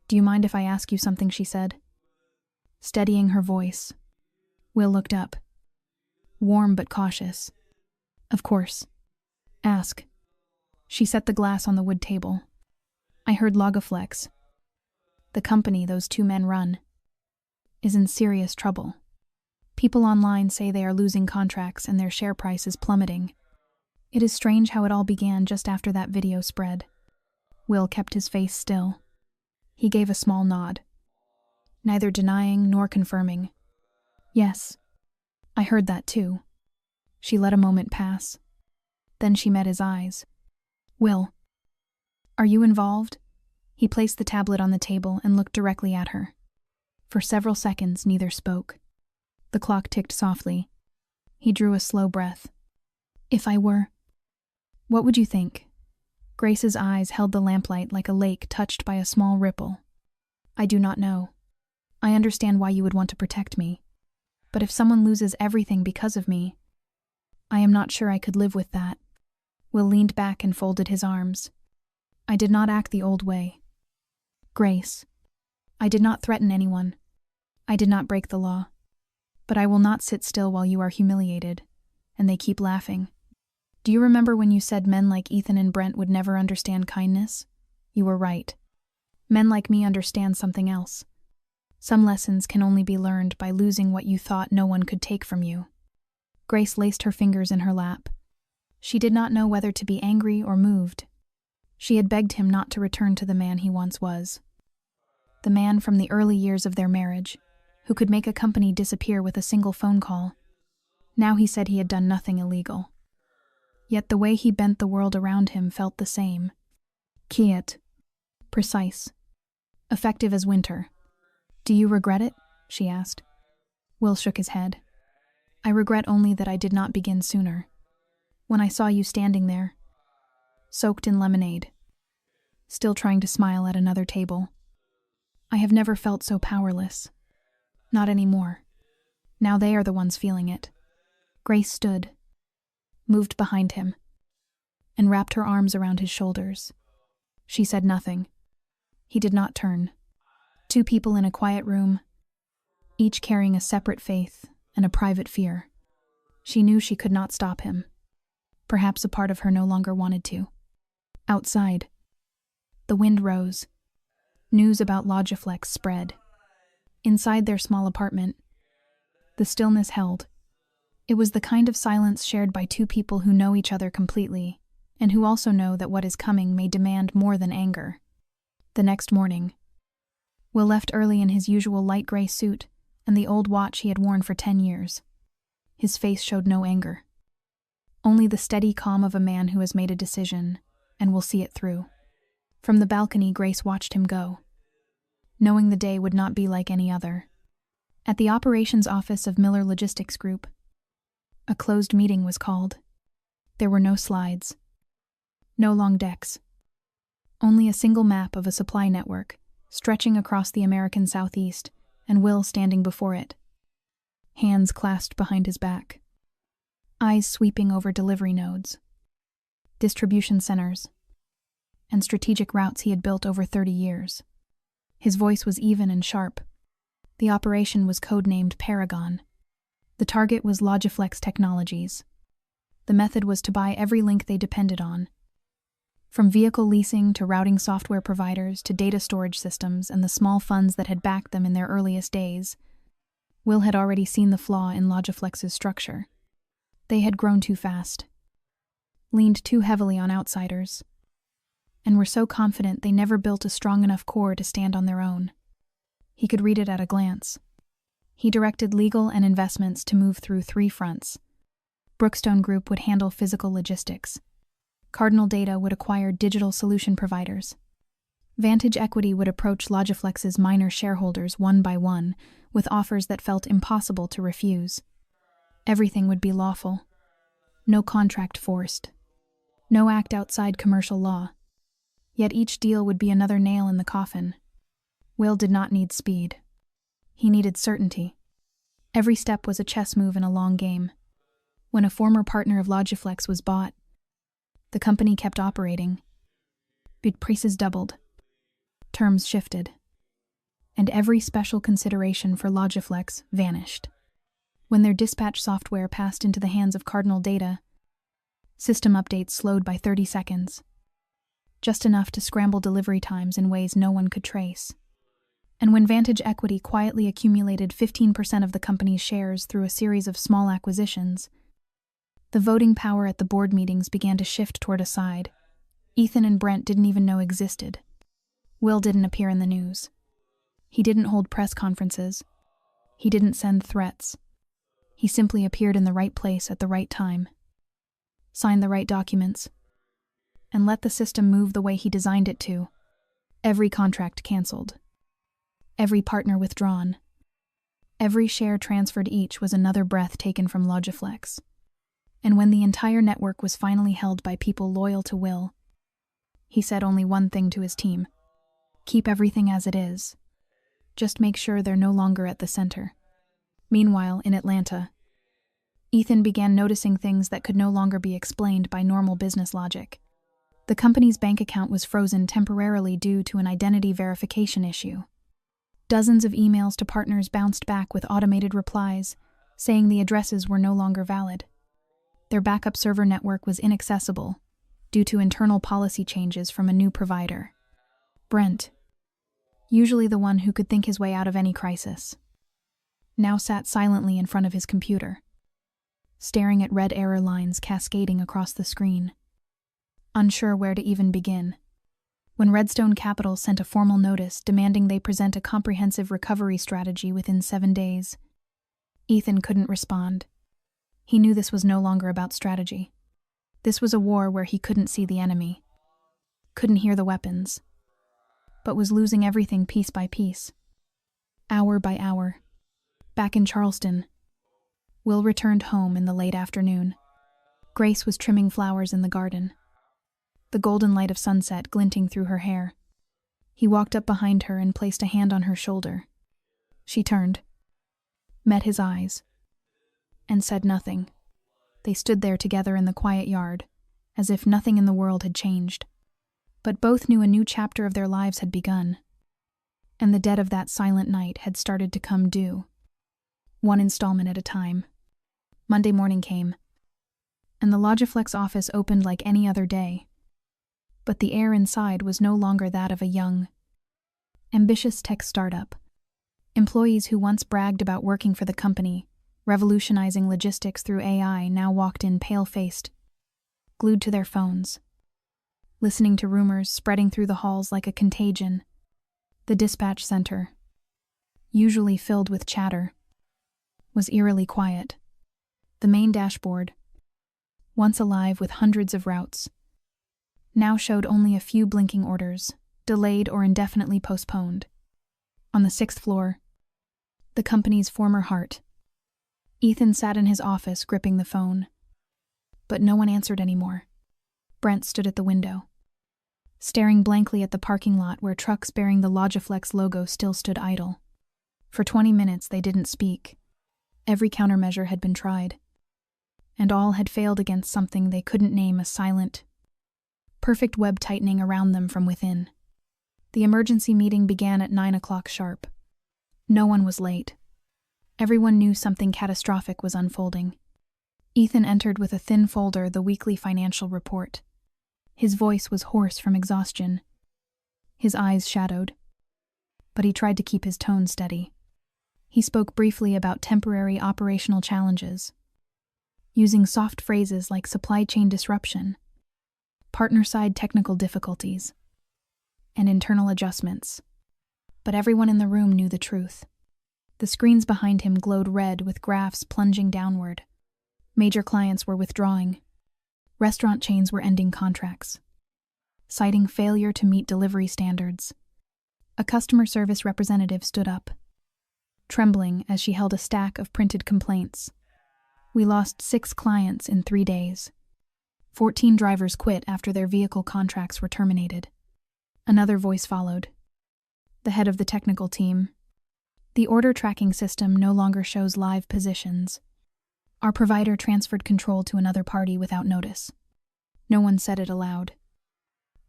"Do you mind if I ask you something?" she said. Steadying her voice, Will looked up, warm but cautious. "Of course. Ask." She set the glass on the wood table. "I heard Logoflex, the company those two men run, is in serious trouble. People online say they are losing contracts and their share price is plummeting. It is strange how it all began just after that video spread." Will kept his face still. He gave a small nod, neither denying nor confirming. "Yes, I heard that too." She let a moment pass. Then she met his eyes. "Will, are you involved?" He placed the tablet on the table and looked directly at her. For several seconds, neither spoke. The clock ticked softly. He drew a slow breath. "If I were, what would you think?" Grace's eyes held the lamplight like a lake touched by a small ripple. "I do not know. I understand why you would want to protect me. But if someone loses everything because of me, I am not sure I could live with that." Will leaned back and folded his arms. "I did not act the old way. Grace, I did not threaten anyone. I did not break the law. But I will not sit still while you are humiliated, and they keep laughing. Do you remember when you said men like Ethan and Brent would never understand kindness? You were right. Men like me understand something else. Some lessons can only be learned by losing what you thought no one could take from you." Grace laced her fingers in her lap. She did not know whether to be angry or moved. She had begged him not to return to the man he once was. The man from the early years of their marriage, who could make a company disappear with a single phone call. Now he said he had done nothing illegal. Yet the way he bent the world around him felt the same. Quiet. Precise. Effective as winter. "Do you regret it?" she asked. Will shook his head. "I regret only that I did not begin sooner. When I saw you standing there, soaked in lemonade, still trying to smile at another table. I have never felt so powerless. Not anymore. Now they are the ones feeling it." Grace stood, moved behind him, and wrapped her arms around his shoulders. She said nothing. He did not turn. Two people in a quiet room, each carrying a separate faith and a private fear. She knew she could not stop him. Perhaps a part of her no longer wanted to. Outside, the wind rose. News about Logoflex spread. Inside their small apartment, the stillness held. It was the kind of silence shared by two people who know each other completely, and who also know that what is coming may demand more than anger. The next morning, Will left early in his usual light gray suit and the old watch he had worn for 10 years. His face showed no anger. Only the steady calm of a man who has made a decision and will see it through. From the balcony, Grace watched him go, knowing the day would not be like any other. At the operations office of Miller Logistics Group, a closed meeting was called. There were no slides, no long decks, only a single map of a supply network stretching across the American Southeast, and Will standing before it, hands clasped behind his back, eyes sweeping over delivery nodes, distribution centers, and strategic routes he had built over 30 years. His voice was even and sharp. The operation was codenamed Paragon. The target was Logiflex Technologies. The method was to buy every link they depended on. From vehicle leasing to routing software providers to data storage systems and the small funds that had backed them in their earliest days, Will had already seen the flaw in Logiflex's structure. They had grown too fast, leaned too heavily on outsiders, and were so confident they never built a strong enough core to stand on their own. He could read it at a glance. He directed legal and investments to move through 3 fronts. Brookstone Group would handle physical logistics. Cardinal Data would acquire digital solution providers. Vantage Equity would approach Logiflex's minor shareholders one by one with offers that felt impossible to refuse. Everything would be lawful. No contract forced. No act outside commercial law. Yet each deal would be another nail in the coffin. Will did not need speed. He needed certainty. Every step was a chess move in a long game. When a former partner of Logiflex was bought, the company kept operating. Bid prices doubled. Terms shifted. And every special consideration for Logiflex vanished. When their dispatch software passed into the hands of Cardinal Data, system updates slowed by 30 seconds. Just enough to scramble delivery times in ways no one could trace. And when Vantage Equity quietly accumulated 15% of the company's shares through a series of small acquisitions, the voting power at the board meetings began to shift toward a side Ethan and Brent didn't even know existed. Will didn't appear in the news. He didn't hold press conferences. He didn't send threats. He simply appeared in the right place at the right time, signed the right documents, and let the system move the way he designed it to. Every contract canceled. Every partner withdrawn. Every share transferred. Each was another breath taken from Logiflex. And when the entire network was finally held by people loyal to Will, he said only one thing to his team: keep everything as it is. Just make sure they're no longer at the center. Meanwhile, in Atlanta, Ethan began noticing things that could no longer be explained by normal business logic. The company's bank account was frozen temporarily due to an identity verification issue. Dozens of emails to partners bounced back with automated replies, saying the addresses were no longer valid. Their backup server network was inaccessible due to internal policy changes from a new provider. Brent, usually the one who could think his way out of any crisis, now sat silently in front of his computer, staring at red error lines cascading across the screen, unsure where to even begin. When Redstone Capital sent a formal notice demanding they present a comprehensive recovery strategy within 7 days, Ethan couldn't respond. He knew this was no longer about strategy. This was a war where he couldn't see the enemy, couldn't hear the weapons, but was losing everything piece by piece, hour by hour. Back in Charleston, Will returned home in the late afternoon. Grace was trimming flowers in the garden, the golden light of sunset glinting through her hair. He walked up behind her and placed a hand on her shoulder. She turned, met his eyes, and said nothing. They stood there together in the quiet yard, as if nothing in the world had changed. But both knew a new chapter of their lives had begun, and the debt of that silent night had started to come due, one installment at a time. Monday morning came, and the Logiflex office opened like any other day. But the air inside was no longer that of a young, ambitious tech startup. Employees who once bragged about working for the company, revolutionizing logistics through AI, now walked in pale-faced, glued to their phones, listening to rumors spreading through the halls like a contagion. The dispatch center, usually filled with chatter, was eerily quiet. The main dashboard, once alive with hundreds of routes, now showed only a few blinking orders, delayed or indefinitely postponed. On the 6th floor, the company's former heart, Ethan sat in his office gripping the phone. But no one answered anymore. Brent stood at the window, staring blankly at the parking lot where trucks bearing the Logiflex logo still stood idle. For 20 minutes they didn't speak. Every countermeasure had been tried, and all had failed against something they couldn't name: a silent, perfect web tightening around them from within. The emergency meeting began at 9 o'clock sharp. No one was late. Everyone knew something catastrophic was unfolding. Ethan entered with a thin folder, the weekly financial report. His voice was hoarse from exhaustion. His eyes shadowed. But he tried to keep his tone steady. He spoke briefly about temporary operational challenges, using soft phrases like supply chain disruption, partner-side technical difficulties, and internal adjustments. But everyone in the room knew the truth. The screens behind him glowed red with graphs plunging downward. Major clients were withdrawing. Restaurant chains were ending contracts, citing failure to meet delivery standards. A customer service representative stood up, trembling as she held a stack of printed complaints. "We lost 6 clients in 3 days. 14 drivers quit after their vehicle contracts were terminated." Another voice followed. The head of the technical team. "The order tracking system no longer shows live positions. Our provider transferred control to another party without notice." No one said it aloud,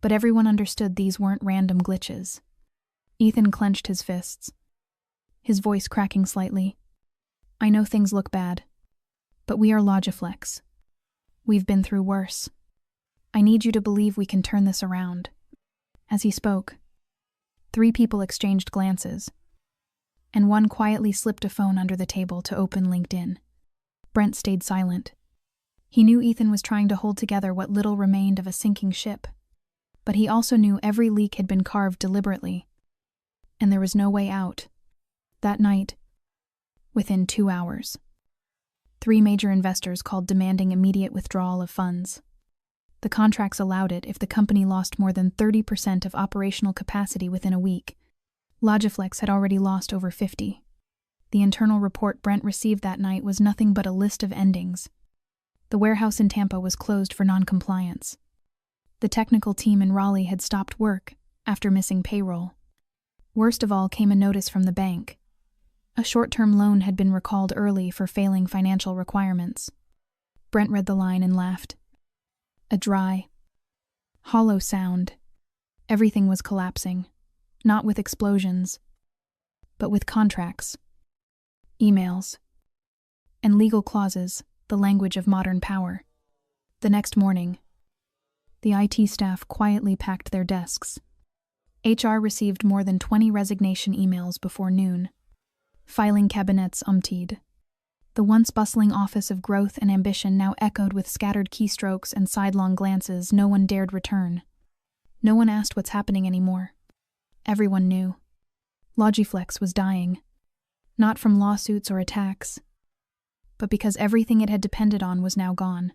but everyone understood these weren't random glitches. Ethan clenched his fists, his voice cracking slightly. "I know things look bad, but we are Logiflex. We've been through worse. I need you to believe we can turn this around." As he spoke, 3 people exchanged glances, and one quietly slipped a phone under the table to open LinkedIn. Brent stayed silent. He knew Ethan was trying to hold together what little remained of a sinking ship, but he also knew every leak had been carved deliberately, and there was no way out. That night, within 2 hours, 3 major investors called demanding immediate withdrawal of funds. The contracts allowed it if the company lost more than 30% of operational capacity within a week. Logiflex had already lost over 50. The internal report Brent received that night was nothing but a list of endings. The warehouse in Tampa was closed for non-compliance. The technical team in Raleigh had stopped work after missing payroll. Worst of all came a notice from the bank. A short-term loan had been recalled early for failing financial requirements. Brent read the line and laughed. A dry, hollow sound. Everything was collapsing, not with explosions, but with contracts, emails, and legal clauses, the language of modern power. The next morning, the IT staff quietly packed their desks. HR received more than 20 resignation emails before noon. Filing cabinets emptied. The once bustling office of growth and ambition now echoed with scattered keystrokes and sidelong glances no one dared return. No one asked what's happening anymore. Everyone knew. Logiflex was dying. Not from lawsuits or attacks, but because everything it had depended on was now gone.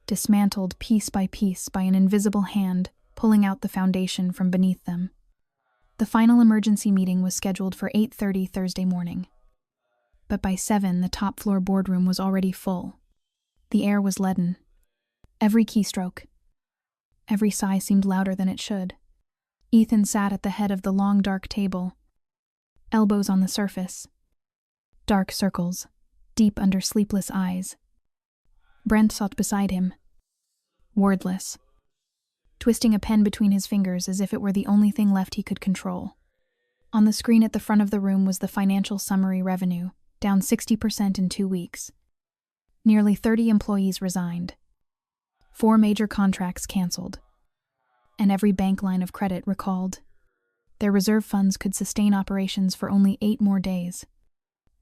Dismantled piece by an invisible hand pulling out the foundation from beneath them. The final emergency meeting was scheduled for 8:30 Thursday morning. But by 7, the top-floor boardroom was already full. The air was leaden. Every keystroke, every sigh seemed louder than it should. Ethan sat at the head of the long dark table, elbows on the surface, dark circles, deep under sleepless eyes. Brent sat beside him, wordless, twisting a pen between his fingers as if it were the only thing left he could control. On the screen at the front of the room was the financial summary revenue, down 60% in 2 weeks. Nearly 30 employees resigned. 4 major contracts canceled. And every bank line of credit recalled. Their reserve funds could sustain operations for only 8 more days.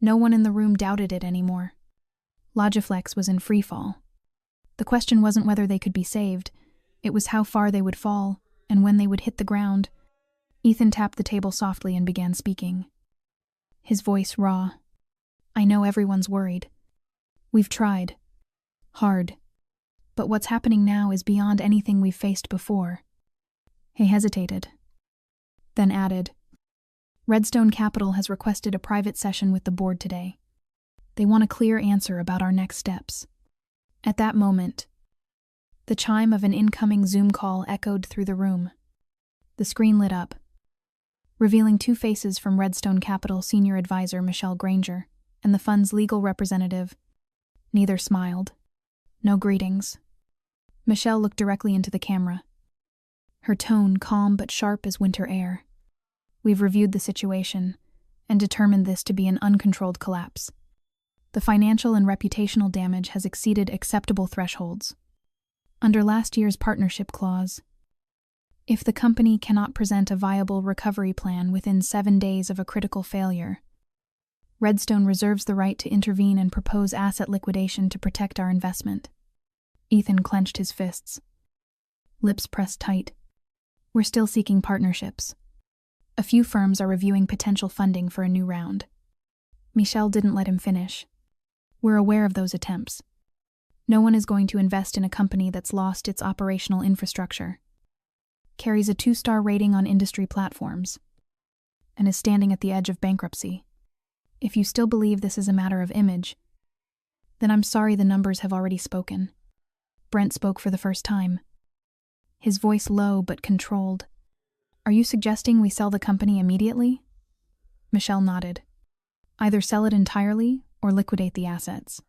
No one in the room doubted it anymore. Logiflex was in freefall. The question wasn't whether they could be saved. It was how far they would fall, and when they would hit the ground. Ethan tapped the table softly and began speaking. His voice raw. "I know everyone's worried. We've tried. Hard. But what's happening now is beyond anything we've faced before." He hesitated, then added, "Redstone Capital has requested a private session with the board today. They want a clear answer about our next steps." At that moment, the chime of an incoming Zoom call echoed through the room. The screen lit up, revealing 2 faces from Redstone Capital senior advisor Michelle Granger and the fund's legal representative. Neither smiled. No greetings. Michelle looked directly into the camera. her tone calm but sharp as winter air. We've reviewed the situation and determined this to be an uncontrolled collapse. The financial and reputational damage has exceeded acceptable thresholds. Under last year's partnership clause, if the company cannot present a viable recovery plan within 7 days of a critical failure, Redstone reserves the right to intervene and propose asset liquidation to protect our investment. Ethan clenched his fists. Lips pressed tight. We're still seeking partnerships. A few firms are reviewing potential funding for a new round. Michelle didn't let him finish. We're aware of those attempts. No one is going to invest in a company that's lost its operational infrastructure, carries a 2-star rating on industry platforms, and is standing at the edge of bankruptcy. If you still believe this is a matter of image, then I'm sorry the numbers have already spoken. Brent spoke for the first time, his voice low but controlled. Are you suggesting we sell the company immediately? Michelle nodded. Either sell it entirely or liquidate the assets.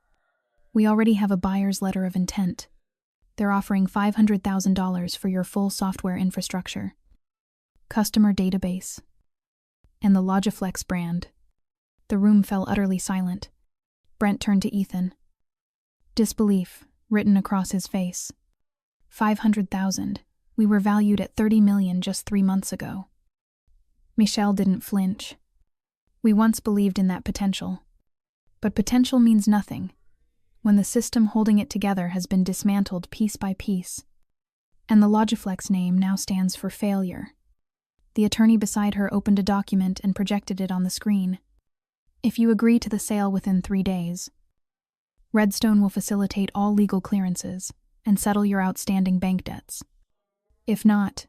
We already have a buyer's letter of intent. They're offering $500,000 for your full software infrastructure, customer database, and the Logiflex brand. The room fell utterly silent. Brent turned to Ethan. Disbelief written across his face. 500,000. We were valued at 30 million just 3 months ago. Michelle didn't flinch. We once believed in that potential. But potential means nothing when the system holding it together has been dismantled piece by piece. And the Logiflex name now stands for failure. The attorney beside her opened a document and projected it on the screen. If you agree to the sale within 3 days, Redstone will facilitate all legal clearances and settle your outstanding bank debts. If not,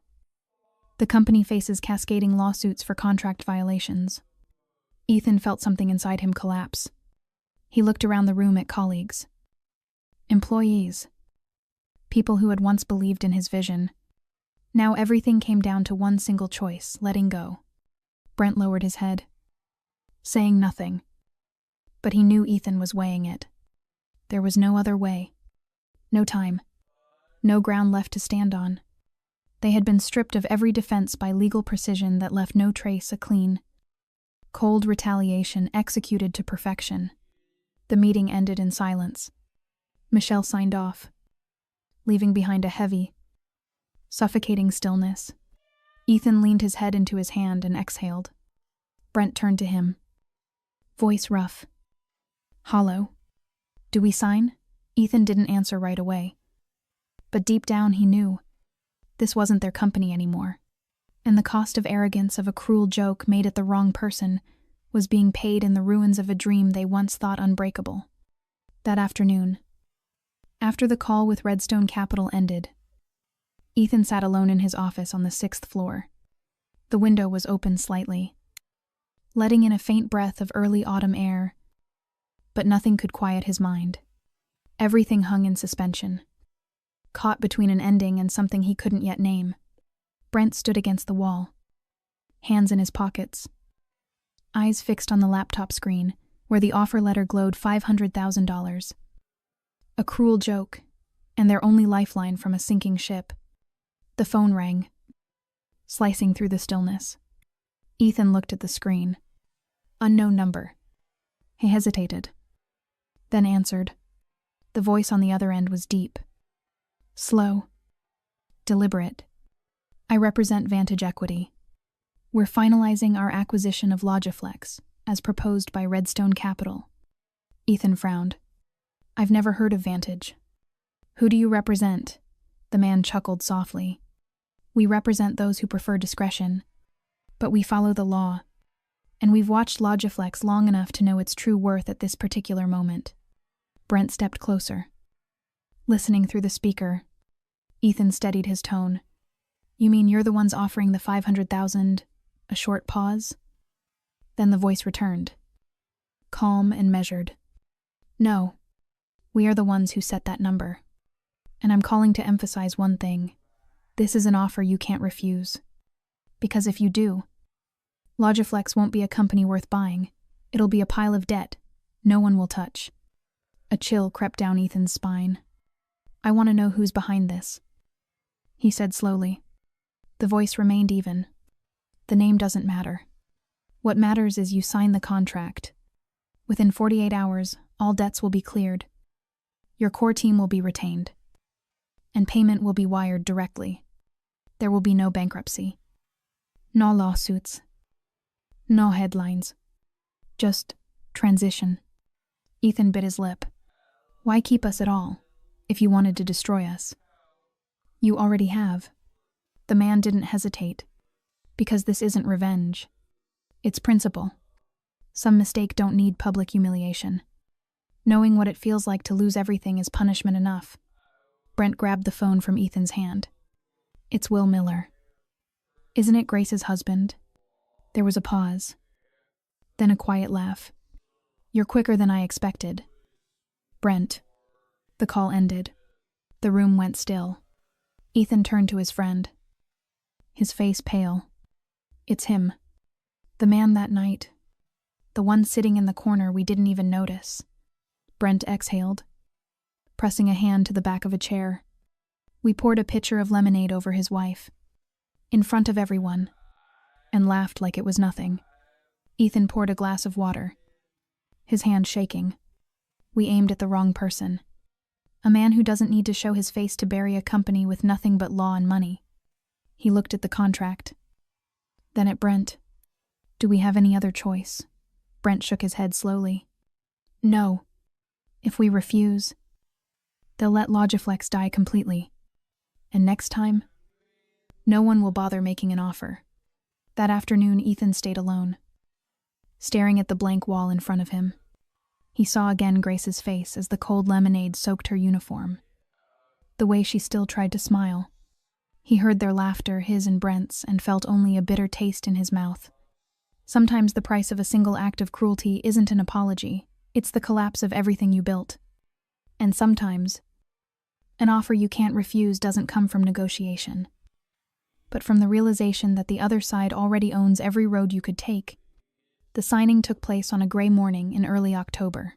the company faces cascading lawsuits for contract violations. Ethan felt something inside him collapse. He looked around the room at colleagues, employees, people who had once believed in his vision. Now everything came down to one single choice: letting go. Brent lowered his head, saying nothing, but he knew Ethan was weighing it. There was no other way. No time. No ground left to stand on. They had been stripped of every defense by legal precision that left no trace a clean, cold retaliation executed to perfection. The meeting ended in silence. Michelle signed off, leaving behind a heavy, suffocating stillness. Ethan leaned his head into his hand and exhaled. Brent turned to him, voice rough, hollow. Do we sign? Ethan didn't answer right away. But deep down he knew this wasn't their company anymore, and the cost of arrogance of a cruel joke made at the wrong person was being paid in the ruins of a dream they once thought unbreakable. That afternoon, after the call with Redstone Capital ended, Ethan sat alone in his office on the 6th floor. The window was open slightly, letting in a faint breath of early autumn air, but nothing could quiet his mind. Everything hung in suspension, caught between an ending and something he couldn't yet name. Brent stood against the wall, hands in his pockets, eyes fixed on the laptop screen where the offer letter glowed $500,000. A cruel joke, and their only lifeline from a sinking ship. The phone rang, slicing through the stillness. Ethan looked at the screen. Unknown number. He hesitated, then answered. The voice on the other end was deep, slow, deliberate. I represent Vantage Equity. We're finalizing our acquisition of Logiflex, as proposed by Redstone Capital. Ethan frowned. I've never heard of Vantage. Who do you represent? The man chuckled softly. We represent those who prefer discretion, but we follow the law, and we've watched Logiflex long enough to know its true worth at this particular moment. Brent stepped closer. Listening through the speaker, Ethan steadied his tone. You mean you're the ones offering the 500,000? A short pause. Then the voice returned, calm and measured. No, we are the ones who set that number. And I'm calling to emphasize one thing. This is an offer you can't refuse. Because if you do, Logiflex won't be a company worth buying. It'll be a pile of debt no one will touch. A chill crept down Ethan's spine. I want to know who's behind this, he said slowly. The voice remained even. The name doesn't matter. What matters is you sign the contract. Within 48 hours, all debts will be cleared. Your core team will be retained. And payment will be wired directly. There will be no bankruptcy. No lawsuits. No headlines. Just transition. Ethan bit his lip. Why keep us at all, if you wanted to destroy us? You already have. The man didn't hesitate. Because this isn't revenge. It's principle. Some mistake don't need public humiliation. Knowing what it feels like to lose everything is punishment enough. Brent grabbed the phone from Ethan's hand. It's Will Miller. Isn't it Grace's husband? There was a pause. Then a quiet laugh. You're quicker than I expected. Brent. The call ended. The room went still. Ethan turned to his friend. His face pale. It's him. The man that night. The one sitting in the corner we didn't even notice. Brent exhaled, pressing a hand to the back of a chair. We poured a pitcher of lemonade over his wife, in front of everyone, and laughed like it was nothing. Ethan poured a glass of water, his hand shaking. We aimed at the wrong person. A man who doesn't need to show his face to bury a company with nothing but law and money. He looked at the contract. Then at Brent. Do we have any other choice? Brent shook his head slowly. No. If we refuse, they'll let Logiflex die completely. And next time, no one will bother making an offer. That afternoon, Ethan stayed alone, staring at the blank wall in front of him. He saw again Grace's face as the cold lemonade soaked her uniform. The way she still tried to smile. He heard their laughter, his and Brent's, and felt only a bitter taste in his mouth. Sometimes the price of a single act of cruelty isn't an apology, it's the collapse of everything you built. And sometimes, an offer you can't refuse doesn't come from negotiation, but from the realization that the other side already owns every road you could take. The signing took place on a gray morning in early October,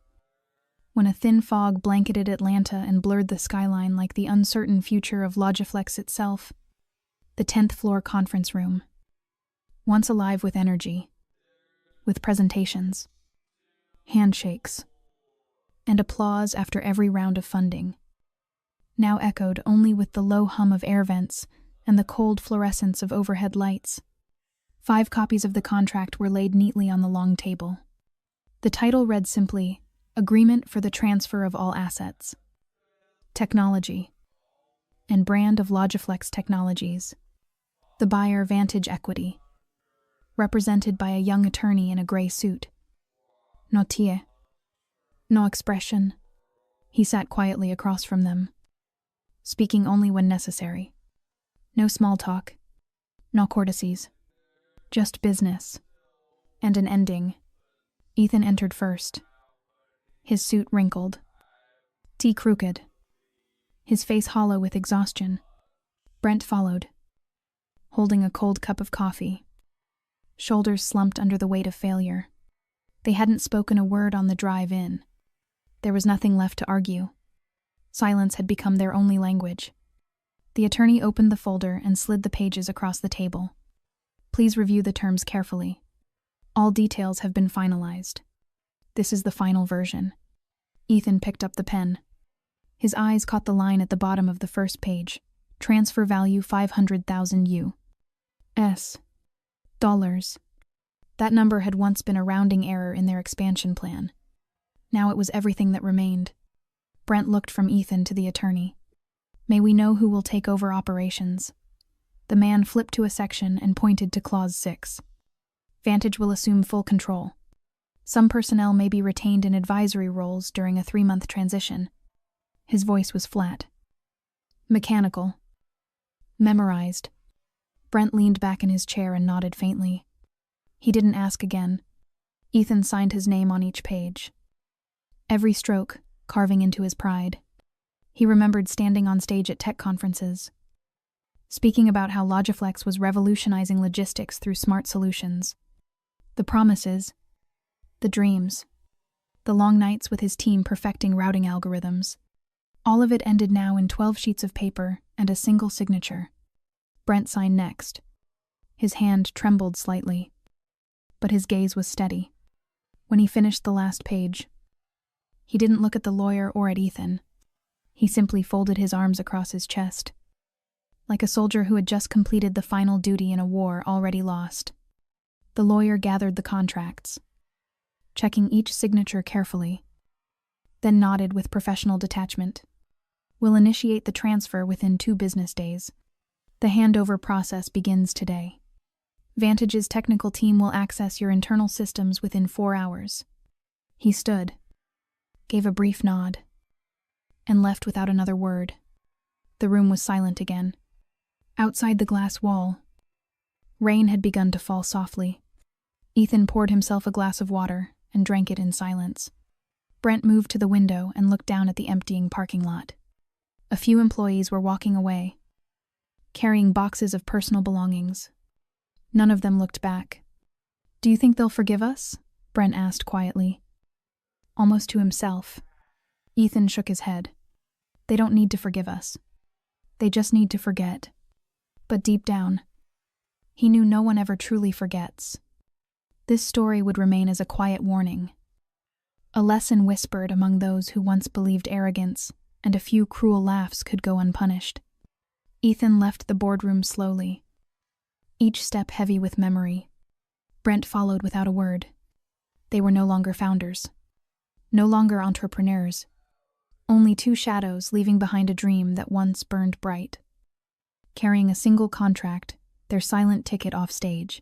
when a thin fog blanketed Atlanta and blurred the skyline like the uncertain future of Logiflex itself. The 10th floor conference room, once alive with energy, with presentations, handshakes, and applause after every round of funding, now echoed only with the low hum of air vents and the cold fluorescence of overhead lights. 5 copies of the contract were laid neatly on the long table. The title read simply, Agreement for the Transfer of All Assets, Technology, and Brand of Logiflex Technologies. The buyer, Vantage Equity, represented by a young attorney in a gray suit. No tie, no expression. He sat quietly across from them, speaking only when necessary. No small talk, no courtesies, just business. And an ending. Ethan entered first, his suit wrinkled, tea crooked, his face hollow with exhaustion. Brent followed, holding a cold cup of coffee, shoulders slumped under the weight of failure. They hadn't spoken a word on the drive in. There was nothing left to argue. Silence had become their only language. The attorney opened the folder and slid the pages across the table. Please review the terms carefully. All details have been finalized. This is the final version. Ethan picked up the pen. His eyes caught the line at the bottom of the first page. Transfer value 500,000 U.S. dollars. That number had once been a rounding error in their expansion plan. Now it was everything that remained. Brent looked from Ethan to the attorney. May we know who will take over operations? The man flipped to a section and pointed to Clause 6. Vantage will assume full control. Some personnel may be retained in advisory roles during a 3-month transition. His voice was flat, mechanical, memorized. Brent leaned back in his chair and nodded faintly. He didn't ask again. Ethan signed his name on each page, every stroke carving into his pride. He remembered standing on stage at tech conferences, speaking about how Logiflex was revolutionizing logistics through smart solutions. The promises, the dreams, the long nights with his team perfecting routing algorithms. All of it ended now in 12 sheets of paper and a single signature. Brent signed next. His hand trembled slightly, but his gaze was steady. When he finished the last page, he didn't look at the lawyer or at Ethan. He simply folded his arms across his chest, like a soldier who had just completed the final duty in a war already lost. The lawyer gathered the contracts, checking each signature carefully, then nodded with professional detachment. "We'll initiate the transfer within 2 business days. The handover process begins today. Vantage's technical team will access your internal systems within 4 hours." He stood, gave a brief nod, and left without another word. The room was silent again. Outside the glass wall, rain had begun to fall softly. Ethan poured himself a glass of water and drank it in silence. Brent moved to the window and looked down at the emptying parking lot. A few employees were walking away, carrying boxes of personal belongings. None of them looked back. "Do you think they'll forgive us?" Brent asked quietly, almost to himself. Ethan shook his head. "They don't need to forgive us. They just need to forget." But deep down, he knew no one ever truly forgets. This story would remain as a quiet warning, a lesson whispered among those who once believed arrogance and a few cruel laughs could go unpunished. Ethan left the boardroom slowly, each step heavy with memory. Brent followed without a word. They were no longer founders, no longer entrepreneurs, only 2 shadows leaving behind a dream that once burned bright, carrying a single contract, their silent ticket off stage.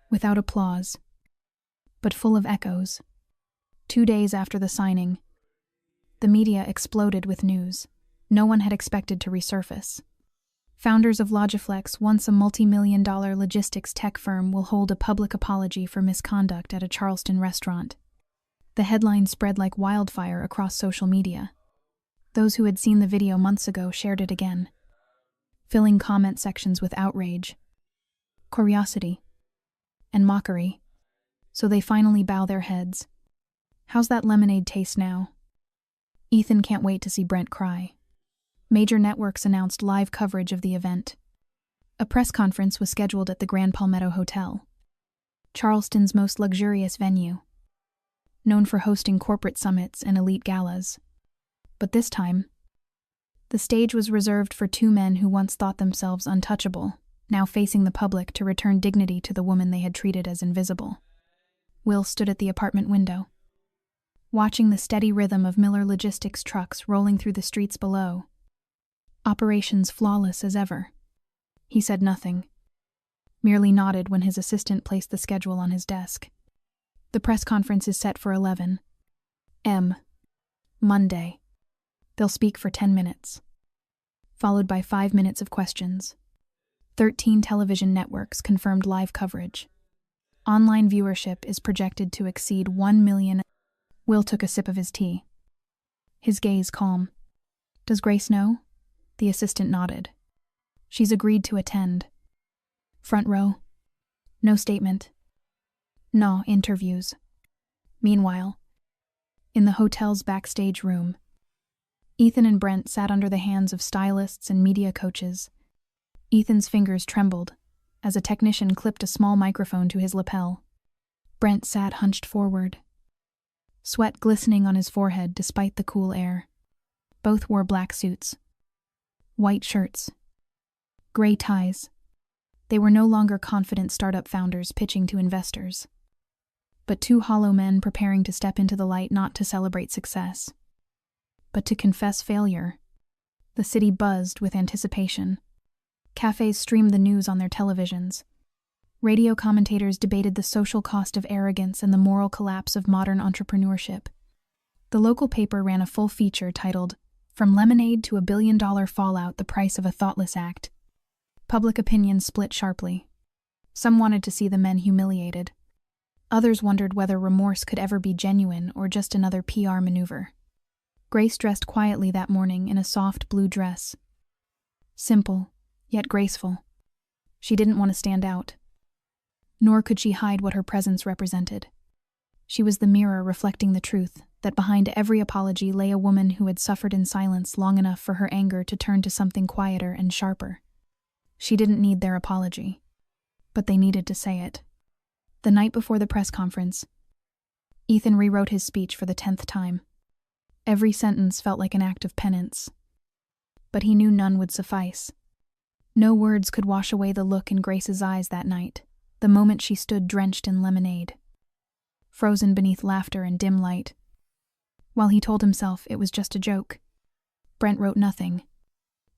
Without applause, but full of echoes. 2 days after the signing, the media exploded with news no one had expected to resurface. Founders of Logiflex, once a multi-million-dollar logistics tech firm, will hold a public apology for misconduct at a Charleston restaurant. The headline spread like wildfire across social media. Those who had seen the video months ago shared it again, filling comment sections with outrage, curiosity, and mockery. So they finally bow their heads. How's that lemonade taste now? Ethan can't wait to see Brent cry. Major networks announced live coverage of the event. A press conference was scheduled at the Grand Palmetto Hotel, Charleston's most luxurious venue, known for hosting corporate summits and elite galas. But this time, the stage was reserved for 2 men who once thought themselves untouchable, now facing the public to return dignity to the woman they had treated as invisible. Will stood at the apartment window, watching the steady rhythm of Miller Logistics trucks rolling through the streets below. Operations flawless as ever. He said nothing, merely nodded when his assistant placed the schedule on his desk. The press conference is set for 11 a.m. Monday. They'll speak for 10 minutes, followed by 5 minutes of questions. 13 television networks confirmed live coverage. Online viewership is projected to exceed 1 million. Will took a sip of his tea, his gaze calm. "Does Grace know?" The assistant nodded. "She's agreed to attend. Front row. No statement. No interviews." Meanwhile, in the hotel's backstage room, Ethan and Brent sat under the hands of stylists and media coaches. Ethan's fingers trembled as a technician clipped a small microphone to his lapel. Brent sat hunched forward, sweat glistening on his forehead despite the cool air. Both wore black suits, white shirts, gray ties. They were no longer confident startup founders pitching to investors, but 2 hollow men preparing to step into the light, not to celebrate success, but to confess failure. The city buzzed with anticipation. Cafes streamed the news on their televisions. Radio commentators debated the social cost of arrogance and the moral collapse of modern entrepreneurship. The local paper ran a full feature titled, "From Lemonade to a $1 billion Fallout, the Price of a Thoughtless Act." Public opinion split sharply. Some wanted to see the men humiliated. Others wondered whether remorse could ever be genuine or just another PR maneuver. Grace dressed quietly that morning in a soft blue dress. Simple, yet graceful. She didn't want to stand out, nor could she hide what her presence represented. She was the mirror reflecting the truth that behind every apology lay a woman who had suffered in silence long enough for her anger to turn to something quieter and sharper. She didn't need their apology, but they needed to say it. The night before the press conference, Ethan rewrote his speech for the 10th time. Every sentence felt like an act of penance. But he knew none would suffice. No words could wash away the look in Grace's eyes that night, the moment she stood drenched in lemonade, frozen beneath laughter and dim light. While he told himself it was just a joke, Brent wrote nothing.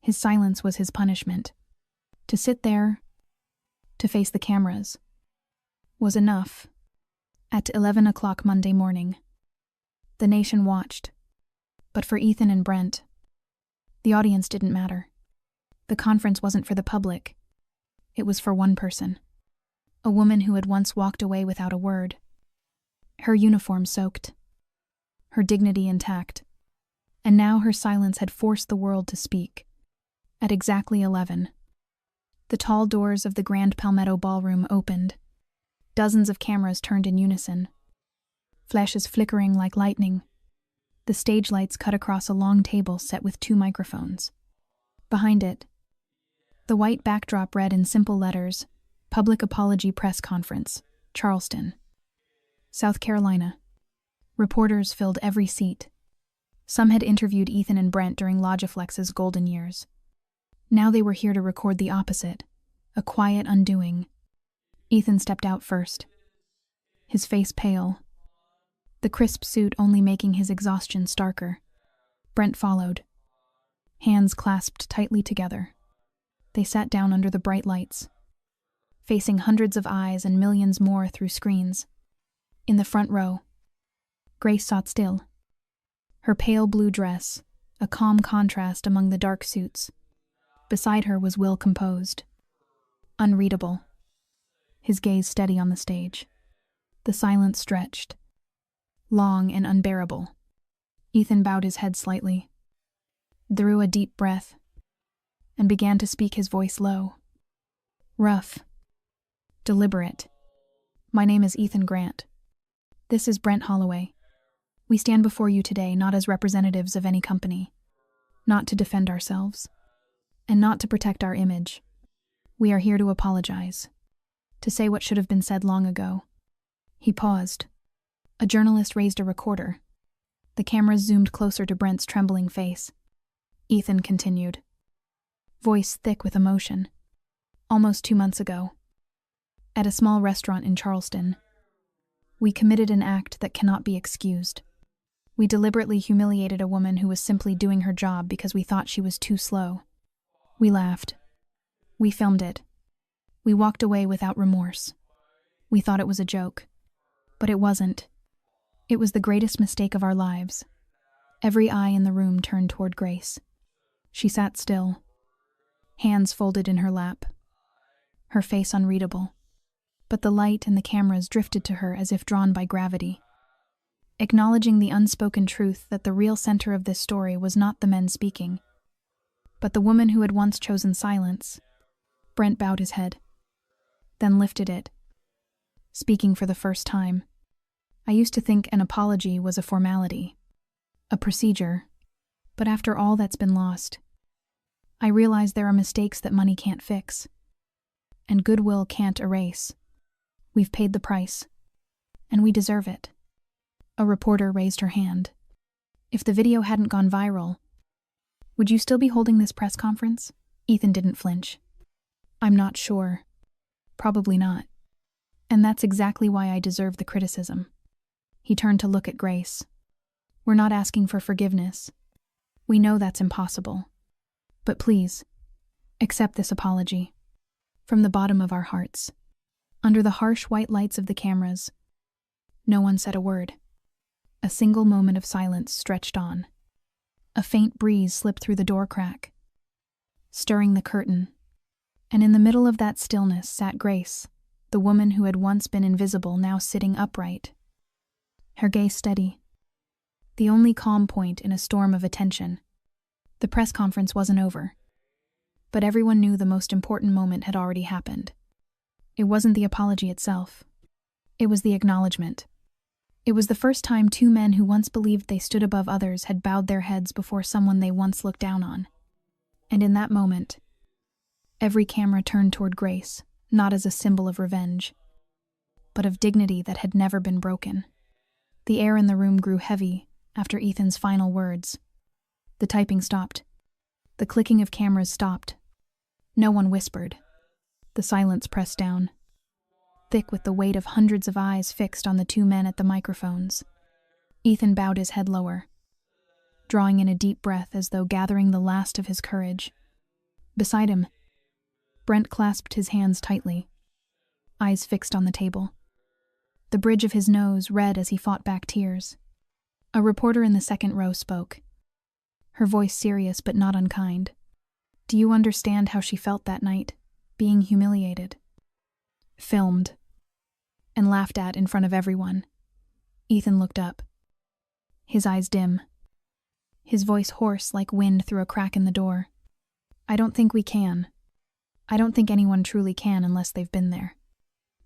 His silence was his punishment. To sit there, to face the cameras, was enough. At 11 o'clock Monday morning, the nation watched. But for Ethan and Brent, the audience didn't matter. The conference wasn't for the public. It was for one person. A woman who had once walked away without a word. Her uniform soaked. Her dignity intact. And now her silence had forced the world to speak. At exactly 11, the tall doors of the Grand Palmetto Ballroom opened. Dozens of cameras turned in unison. Flashes flickering like lightning. The stage lights cut across a long table set with 2 microphones. Behind it, the white backdrop read in simple letters, Public Apology Press Conference, Charleston, South Carolina. Reporters filled every seat. Some had interviewed Ethan and Brent during Logiflex's golden years. Now they were here to record the opposite, a quiet undoing. Ethan stepped out first, his face pale, the crisp suit only making his exhaustion starker. Brent followed, hands clasped tightly together. They sat down under the bright lights, facing hundreds of eyes and millions more through screens. In the front row, Grace sat still, her pale blue dress, a calm contrast among the dark suits. Beside her was Will, composed, unreadable, his gaze steady on the stage. The silence stretched, long and unbearable. Ethan bowed his head slightly, drew a deep breath, and began to speak, his voice low, rough, deliberate. My name is Ethan Grant. This is Brent Holloway. We stand before you today not as representatives of any company, not to defend ourselves, and not to protect our image. We are here to apologize, to say what should have been said long ago. He paused. A journalist raised a recorder. The cameras zoomed closer to Brent's trembling face. Ethan continued, voice thick with emotion. Almost 2 months ago, at a small restaurant in Charleston, we committed an act that cannot be excused. We deliberately humiliated a woman who was simply doing her job because we thought she was too slow. We laughed. We filmed it. We walked away without remorse. We thought it was a joke. But it wasn't. It was the greatest mistake of our lives. Every eye in the room turned toward Grace. She sat still, hands folded in her lap, her face unreadable. But the light and the cameras drifted to her as if drawn by gravity, acknowledging the unspoken truth that the real center of this story was not the men speaking, but the woman who had once chosen silence. Brent bowed his head, then lifted it, speaking for the first time. I used to think an apology was a formality, a procedure, but after all that's been lost, I realize there are mistakes that money can't fix, and goodwill can't erase. We've paid the price, and we deserve it. A reporter raised her hand. If the video hadn't gone viral, would you still be holding this press conference? Ethan didn't flinch. I'm not sure. Probably not. And that's exactly why I deserve the criticism. He turned to look at Grace. We're not asking for forgiveness. We know that's impossible. But please, accept this apology. From the bottom of our hearts. Under the harsh white lights of the cameras, no one said a word. A single moment of silence stretched on. A faint breeze slipped through the door crack, stirring the curtain. And in the middle of that stillness sat Grace, the woman who had once been invisible, now sitting upright, her gaze steady, the only calm point in a storm of attention. The press conference wasn't over, but everyone knew the most important moment had already happened. It wasn't the apology itself. It was the acknowledgement. It was the first time 2 men who once believed they stood above others had bowed their heads before someone they once looked down on. And in that moment, Every camera turned toward Grace, not as a symbol of revenge, but of dignity that had never been broken. The air in the room grew heavy after Ethan's final words. The typing stopped. The clicking of cameras stopped. No one whispered. The silence pressed down, thick with the weight of hundreds of eyes fixed on the two men at the microphones. Ethan bowed his head lower, drawing in a deep breath as though gathering the last of his courage. Beside him, Brent clasped his hands tightly, eyes fixed on the table. The bridge of his nose red as he fought back tears. A reporter in the second row spoke, her voice serious but not unkind. "Do you understand how she felt that night, being humiliated, filmed, and laughed at in front of everyone?" Ethan looked up, his eyes dim, his voice hoarse like wind through a crack in the door. "I don't think we can. I don't think anyone truly can unless they've been there.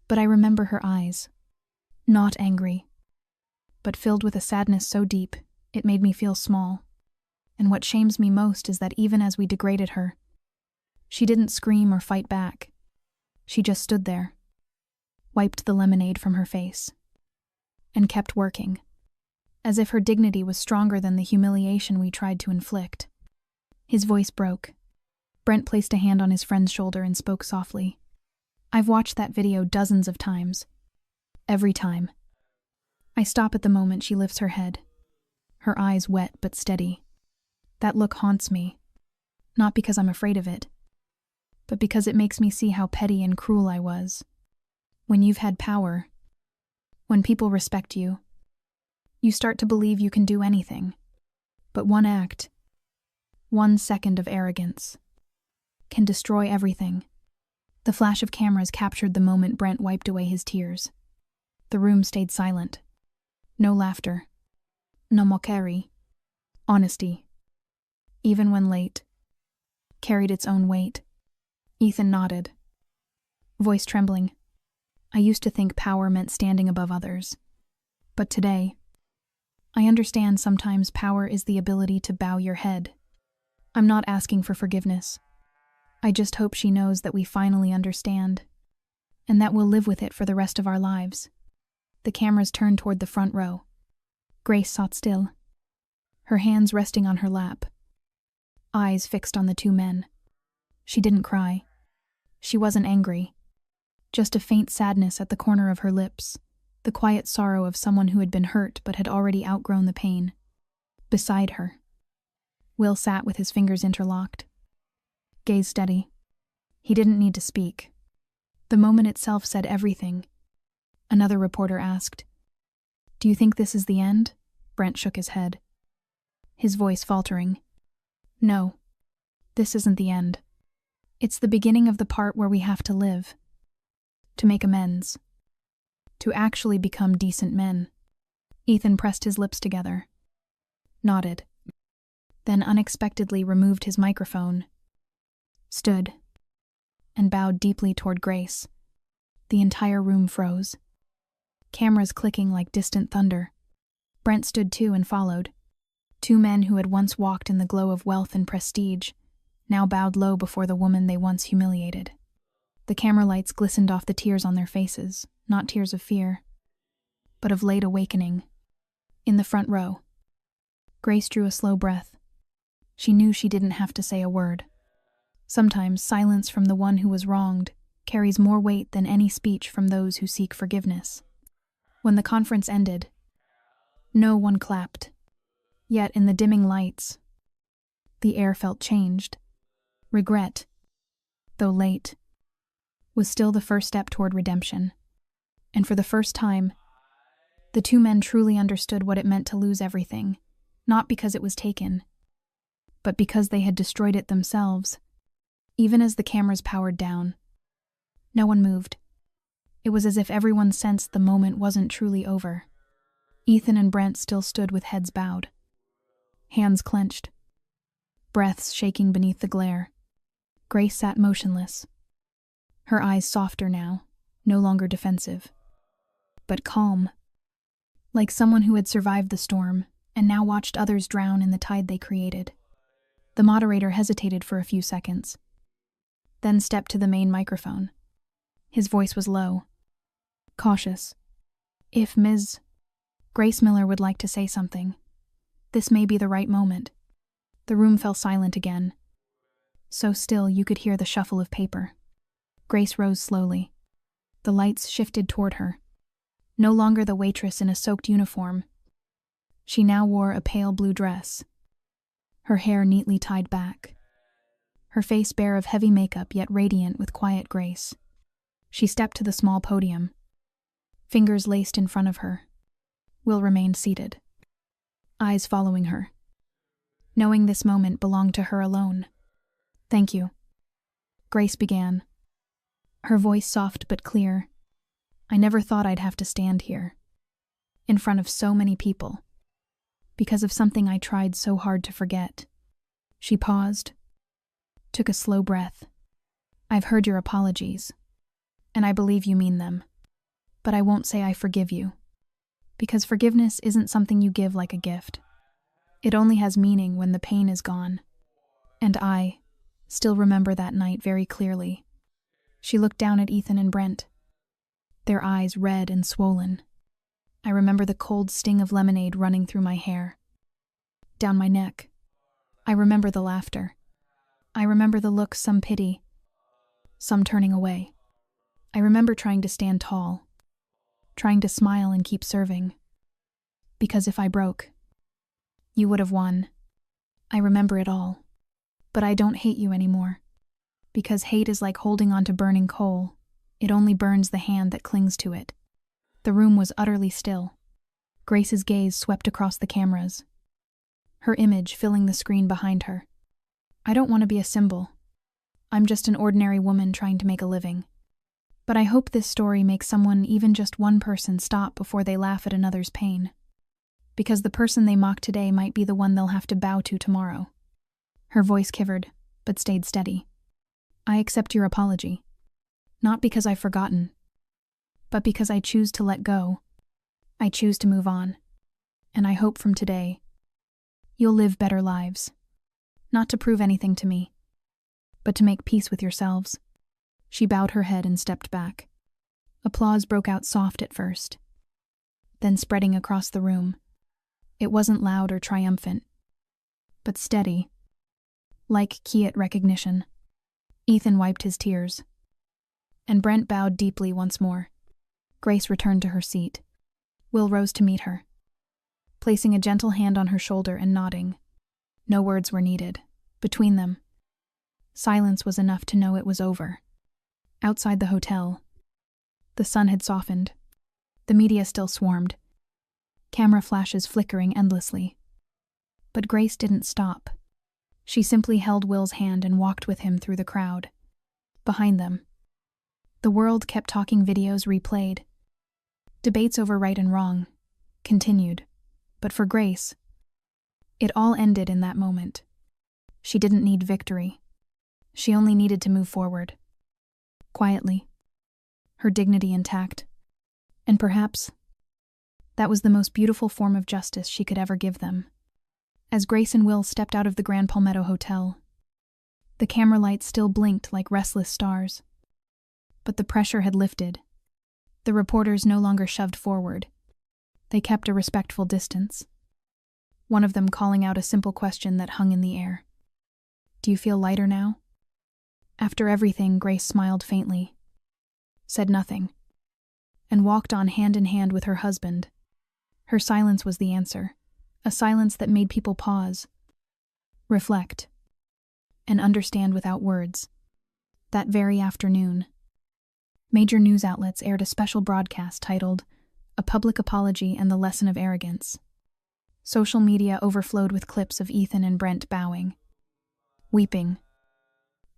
But I remember her eyes, not angry, but filled with a sadness so deep it made me feel small. And what shames me most is that even as we degraded her, she didn't scream or fight back. She just stood there, wiped the lemonade from her face, and kept working, as if her dignity was stronger than the humiliation we tried to inflict." His voice broke. Brent placed a hand on his friend's shoulder and spoke softly. "I've watched that video dozens of times. Every time. I stop at the moment she lifts her head, her eyes wet but steady. That look haunts me, not because I'm afraid of it, but because it makes me see how petty and cruel I was. When you've had power, when people respect you, you start to believe you can do anything. But one act, 1 second of arrogance, can destroy everything." The flash of cameras captured the moment Brent wiped away his tears. The room stayed silent. No laughter. No mockery. Honesty, even when late, carried its own weight. Ethan nodded, voice trembling. "I used to think power meant standing above others. But today, I understand sometimes power is the ability to bow your head. I'm not asking for forgiveness. I just hope she knows that we finally understand, and that we'll live with it for the rest of our lives." The cameras turned toward the front row. Grace sat still, her hands resting on her lap, eyes fixed on the two men. She didn't cry. She wasn't angry. Just a faint sadness at the corner of her lips, the quiet sorrow of someone who had been hurt but had already outgrown the pain. Beside her, Will sat with his fingers interlocked, gaze steady. He didn't need to speak. The moment itself said everything. Another reporter asked, "Do you think this is the end?" Brent shook his head, his voice faltering. "No, this isn't the end. It's the beginning of the part where we have to live, to make amends, to actually become decent men." Ethan pressed his lips together, nodded, then unexpectedly removed his microphone, stood, and bowed deeply toward Grace. The entire room froze, cameras clicking like distant thunder. Brent stood too and followed. Two men who had once walked in the glow of wealth and prestige now bowed low before the woman they once humiliated. The camera lights glistened off the tears on their faces, not tears of fear, but of late awakening. In the front row, Grace drew a slow breath. She knew she didn't have to say a word. Sometimes silence from the one who was wronged carries more weight than any speech from those who seek forgiveness. When the conference ended, no one clapped. Yet in the dimming lights, the air felt changed. Regret, though late, was still the first step toward redemption. And for the first time, the two men truly understood what it meant to lose everything, not because it was taken, but because they had destroyed it themselves. Even as the cameras powered down, no one moved. It was as if everyone sensed the moment wasn't truly over. Ethan and Brent still stood with heads bowed, hands clenched, breaths shaking beneath the glare. Grace sat motionless, her eyes softer now, no longer defensive, but calm, like someone who had survived the storm and now watched others drown in the tide they created. The moderator hesitated for a few seconds, then stepped to the main microphone. His voice was low, cautious. If Ms. Grace Miller would like to say something, this may be the right moment. The room fell silent again. So still you could hear the shuffle of paper. Grace rose slowly. The lights shifted toward her. No longer the waitress in a soaked uniform. She now wore a pale blue dress, her hair neatly tied back, her face bare of heavy makeup yet radiant with quiet grace. She stepped to the small podium, fingers laced in front of her. Will remained seated, eyes following her, knowing this moment belonged to her alone. "Thank you," Grace began, her voice soft but clear. "I never thought I'd have to stand here, in front of so many people, because of something I tried so hard to forget." She paused, took a slow breath. "I've heard your apologies, and I believe you mean them. But I won't say I forgive you, because forgiveness isn't something you give like a gift. It only has meaning when the pain is gone. And I still remember that night very clearly." She looked down at Ethan and Brent, their eyes red and swollen. "I remember the cold sting of lemonade running through my hair, down my neck. I remember the laughter. I remember the looks, some pity, some turning away. I remember trying to stand tall, trying to smile and keep serving. Because if I broke, you would have won. I remember it all. But I don't hate you anymore. Because hate is like holding on to burning coal. It only burns the hand that clings to it." The room was utterly still. Grace's gaze swept across the cameras, her image filling the screen behind her. "I don't want to be a symbol. I'm just an ordinary woman trying to make a living. But I hope this story makes someone, even just one person, stop before they laugh at another's pain. Because the person they mock today might be the one they'll have to bow to tomorrow." Her voice quivered, but stayed steady. "I accept your apology. Not because I've forgotten, but because I choose to let go. I choose to move on. And I hope from today, you'll live better lives. Not to prove anything to me, but to make peace with yourselves." She bowed her head and stepped back. Applause broke out, soft at first, then spreading across the room. It wasn't loud or triumphant, but steady, like quiet recognition. Ethan wiped his tears, and Brent bowed deeply once more. Grace returned to her seat. Will rose to meet her, placing a gentle hand on her shoulder and nodding. No words were needed. Between them, silence was enough to know it was over. Outside the hotel, the sun had softened. The media still swarmed, camera flashes flickering endlessly. But Grace didn't stop. She simply held Will's hand and walked with him through the crowd. Behind them, the world kept talking, videos replayed. Debates over right and wrong continued. But for Grace, it all ended in that moment. She didn't need victory. She only needed to move forward. Quietly, her dignity intact. And perhaps that was the most beautiful form of justice she could ever give them. As Grace and Will stepped out of the Grand Palmetto Hotel, the camera lights still blinked like restless stars. But the pressure had lifted. The reporters no longer shoved forward. They kept a respectful distance, one of them calling out a simple question that hung in the air. "Do you feel lighter now?" After everything, Grace smiled faintly, said nothing, and walked on hand in hand with her husband. Her silence was the answer, a silence that made people pause, reflect, and understand without words. That very afternoon, major news outlets aired a special broadcast titled "A Public Apology and the Lesson of Arrogance." Social media overflowed with clips of Ethan and Brent bowing, weeping,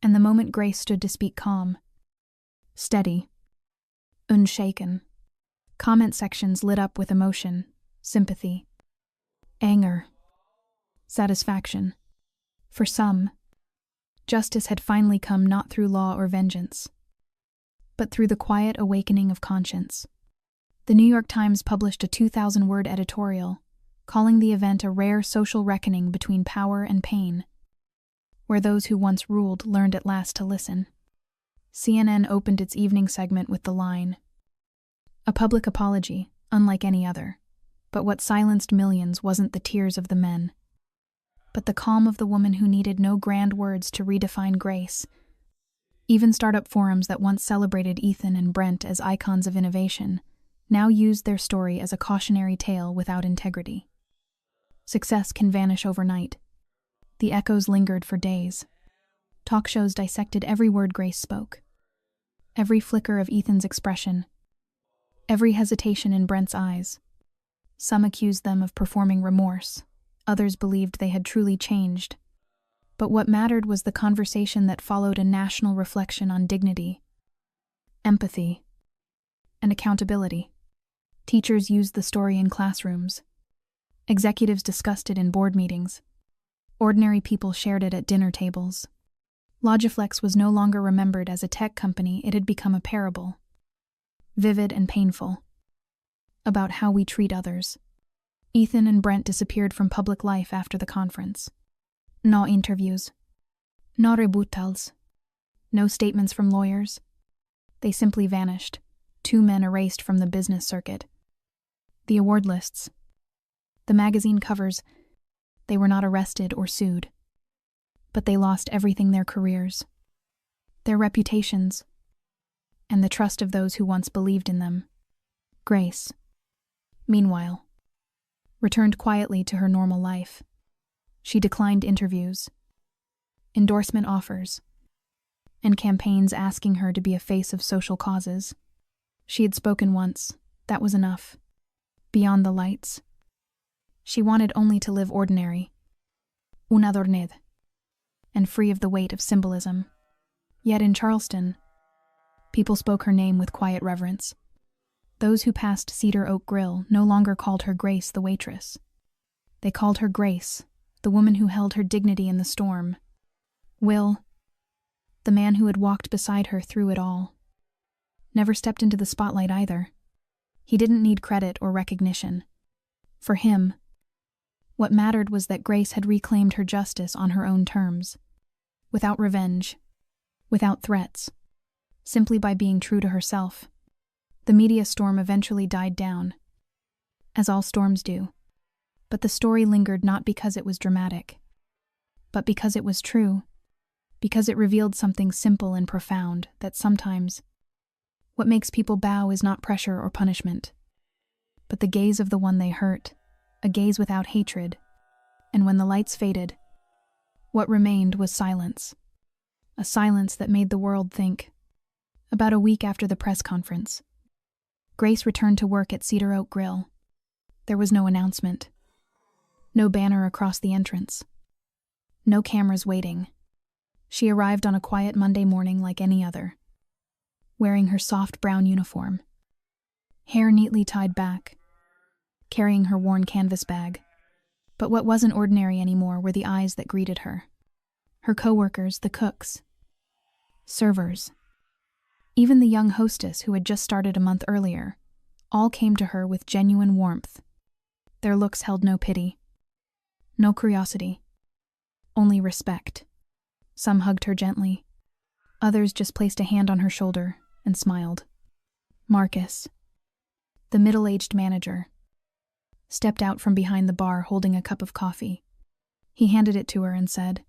and the moment Grace stood to speak, calm, steady, unshaken. Comment sections lit up with emotion, sympathy, anger, satisfaction. For some, justice had finally come, not through law or vengeance, but through the quiet awakening of conscience. The New York Times published a 2,000-word editorial calling the event a rare social reckoning between power and pain, where those who once ruled learned at last to listen. CNN opened its evening segment with the line, "A public apology, unlike any other. But what silenced millions wasn't the tears of the men, but the calm of the woman who needed no grand words to redefine grace." Even startup forums that once celebrated Ethan and Brent as icons of innovation now used their story as a cautionary tale without integrity. Success can vanish overnight. The echoes lingered for days. Talk shows dissected every word Grace spoke, every flicker of Ethan's expression, every hesitation in Brent's eyes. Some accused them of performing remorse, others believed they had truly changed. But what mattered was the conversation that followed a national reflection on dignity, empathy, and accountability. Teachers used the story in classrooms. Executives discussed it in board meetings. Ordinary people shared it at dinner tables. Logiflex was no longer remembered as a tech company, it had become a parable, vivid and painful, about how we treat others. Ethan and Brent disappeared from public life after the conference. No interviews, no rebuttals, no statements from lawyers. They simply vanished, two men erased from the business circuit. The award lists, the magazine covers, they were not arrested or sued. But they lost everything: their careers, their reputations, and the trust of those who once believed in them. Grace, meanwhile, returned quietly to her normal life. She declined interviews, endorsement offers, and campaigns asking her to be a face of social causes. She had spoken once, that was enough. Beyond the lights, she wanted only to live ordinary, unadorned, and free of the weight of symbolism. Yet in Charleston, people spoke her name with quiet reverence. Those who passed Cedar Oak Grill no longer called her Grace the waitress. They called her Grace, the woman who held her dignity in the storm. Will, the man who had walked beside her through it all, never stepped into the spotlight either. He didn't need credit or recognition. For him, what mattered was that Grace had reclaimed her justice on her own terms, without revenge, without threats, simply by being true to herself. The media storm eventually died down, as all storms do, but the story lingered not because it was dramatic, but because it was true, because it revealed something simple and profound, that sometimes what makes people bow is not pressure or punishment, but the gaze of the one they hurt, a gaze without hatred. And when the lights faded, what remained was silence, a silence that made the world think. About a week after the press conference, Grace returned to work at Cedar Oak Grill. There was no announcement, no banner across the entrance, no cameras waiting. She arrived on a quiet Monday morning like any other, wearing her soft brown uniform, hair neatly tied back, carrying her worn canvas bag. But what wasn't ordinary anymore were the eyes that greeted her. Her coworkers, the cooks, servers, even the young hostess who had just started a month earlier, all came to her with genuine warmth. Their looks held no pity, no curiosity, only respect. Some hugged her gently. Others just placed a hand on her shoulder and smiled. Marcus, the middle-aged manager, stepped out from behind the bar holding a cup of coffee. He handed it to her and said,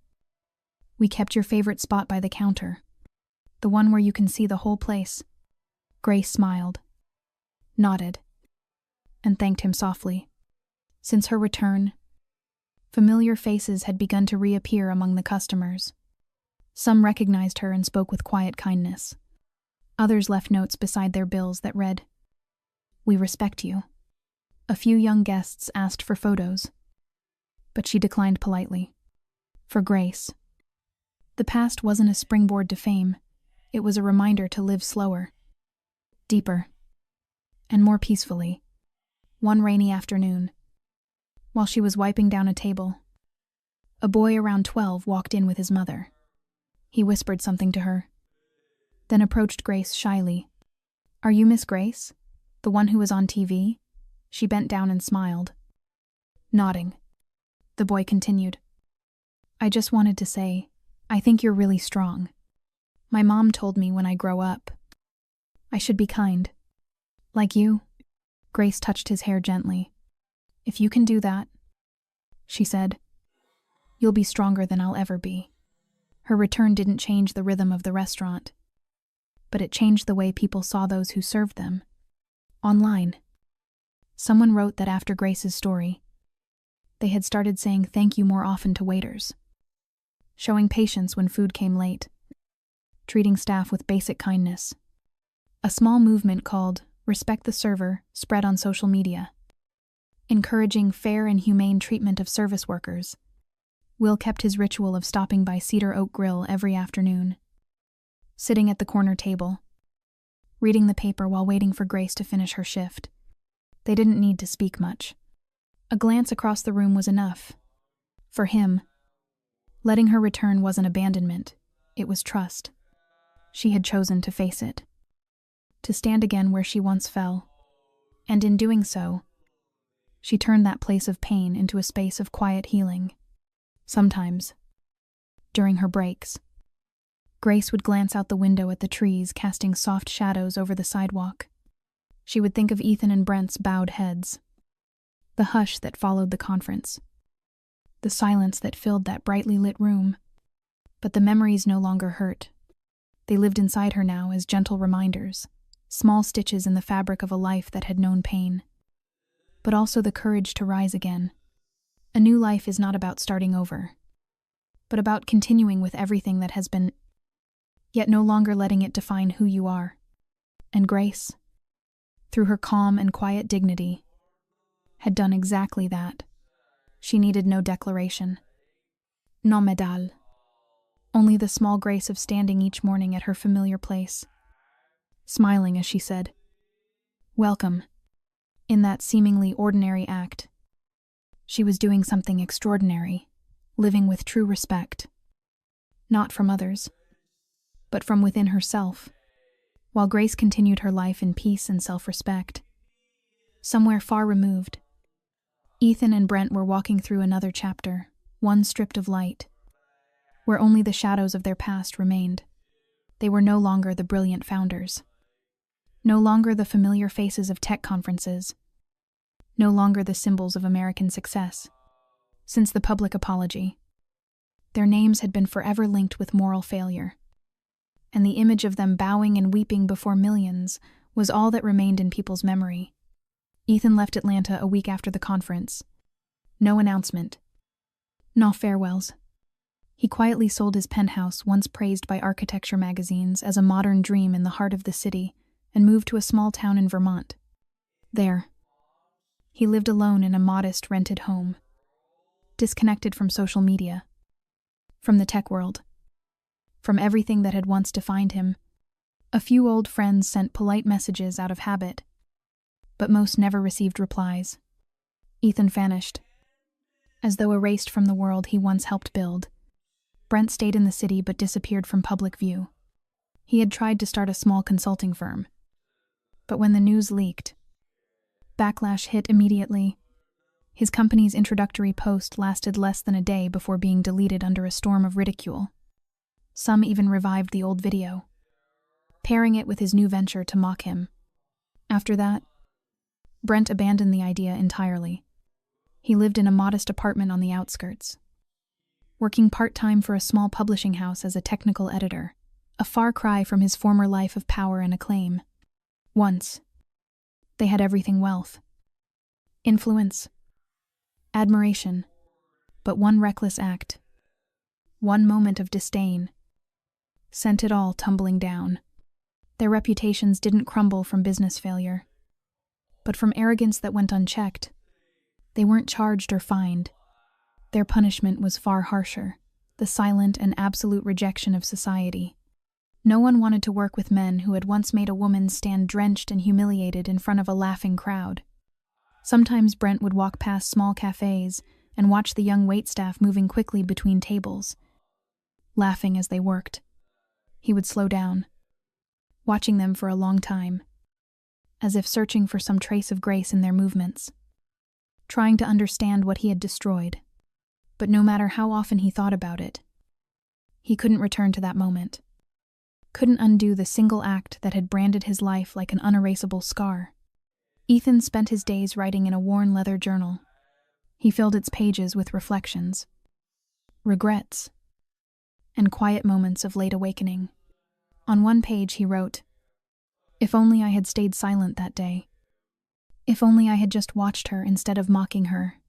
"We kept your favorite spot by the counter, the one where you can see the whole place." Grace smiled, nodded, and thanked him softly. Since her return, familiar faces had begun to reappear among the customers. Some recognized her and spoke with quiet kindness. Others left notes beside their bills that read, "We respect you." A few young guests asked for photos, but she declined politely. For Grace, the past wasn't a springboard to fame. It was a reminder to live slower, deeper, and more peacefully. One rainy afternoon, while she was wiping down a table, a boy around 12 walked in with his mother. He whispered something to her, then approached Grace shyly. "Are you Miss Grace, the one who was on TV?" She bent down and smiled. Nodding, the boy continued, "I just wanted to say, I think you're really strong. My mom told me when I grow up, I should be kind. Like you. Grace touched his hair gently. If you can do that, she said, you'll be stronger than I'll ever be. Her return didn't change the rhythm of the restaurant, but it changed the way people saw those who served them. Online, someone wrote that after Grace's story, they had started saying thank you more often to waiters, showing patience when food came late, treating staff with basic kindness. A small movement called Respect the Server spread on social media, encouraging fair and humane treatment of service workers. Will kept his ritual of stopping by Cedar Oak Grill every afternoon, sitting at the corner table, reading the paper while waiting for Grace to finish her shift. They didn't need to speak much. A glance across the room was enough. For him, letting her return wasn't abandonment, it was trust. She had chosen to face it, to stand again where she once fell, and in doing so, she turned that place of pain into a space of quiet healing. Sometimes, during her breaks, Grace would glance out the window at the trees casting soft shadows over the sidewalk. She would think of Ethan and Brent's bowed heads, the hush that followed the conference, the silence that filled that brightly lit room. But the memories no longer hurt. They lived inside her now as gentle reminders, small stitches in the fabric of a life that had known pain, but also the courage to rise again. A new life is not about starting over, but about continuing with everything that has been, yet no longer letting it define who you are. And Grace, through her calm and quiet dignity, had done exactly that. She needed no declaration, no medal, only the small grace of standing each morning at her familiar place, smiling as she said, "Welcome." In that seemingly ordinary act, she was doing something extraordinary, living with true respect, not from others, but from within herself, while Grace continued her life in peace and self-respect. Somewhere far removed, Ethan and Brent were walking through another chapter, one stripped of light, where only the shadows of their past remained. They were no longer the brilliant founders, no longer the familiar faces of tech conferences, no longer the symbols of American success. Since the public apology, their names had been forever linked with moral failure, and the image of them bowing and weeping before millions was all that remained in people's memory. Ethan left Atlanta a week after the conference. No announcement, no farewells. He quietly sold his penthouse, once praised by architecture magazines as a modern dream in the heart of the city, and moved to a small town in Vermont. There, he lived alone in a modest rented home, disconnected from social media, from the tech world, from everything that had once defined him. A few old friends sent polite messages out of habit, but most never received replies. Ethan vanished, as though erased from the world he once helped build. Brent stayed in the city but disappeared from public view. He had tried to start a small consulting firm, but when the news leaked, backlash hit immediately. His company's introductory post lasted less than a day before being deleted under a storm of ridicule. Some even revived the old video, pairing it with his new venture to mock him. After that, Brent abandoned the idea entirely. He lived in a modest apartment on the outskirts, working part-time for a small publishing house as a technical editor, a far cry from his former life of power and acclaim. Once, they had everything: wealth, influence, admiration, but one reckless act, one moment of disdain, sent it all tumbling down. Their reputations didn't crumble from business failure, but from arrogance that went unchecked. They weren't charged or fined. Their punishment was far harsher, the silent and absolute rejection of society. No one wanted to work with men who had once made a woman stand drenched and humiliated in front of a laughing crowd. Sometimes Brent would walk past small cafes and watch the young waitstaff moving quickly between tables, laughing as they worked. He would slow down, watching them for a long time, as if searching for some trace of grace in their movements, trying to understand what he had destroyed. But no matter how often he thought about it, he couldn't return to that moment. couldn't undo the single act that had branded his life like an unerasable scar. Ethan spent his days writing in a worn leather journal. He filled its pages with reflections, regrets, and quiet moments of late awakening. On one page he wrote, "If only I had stayed silent that day. If only I had just watched her instead of mocking her,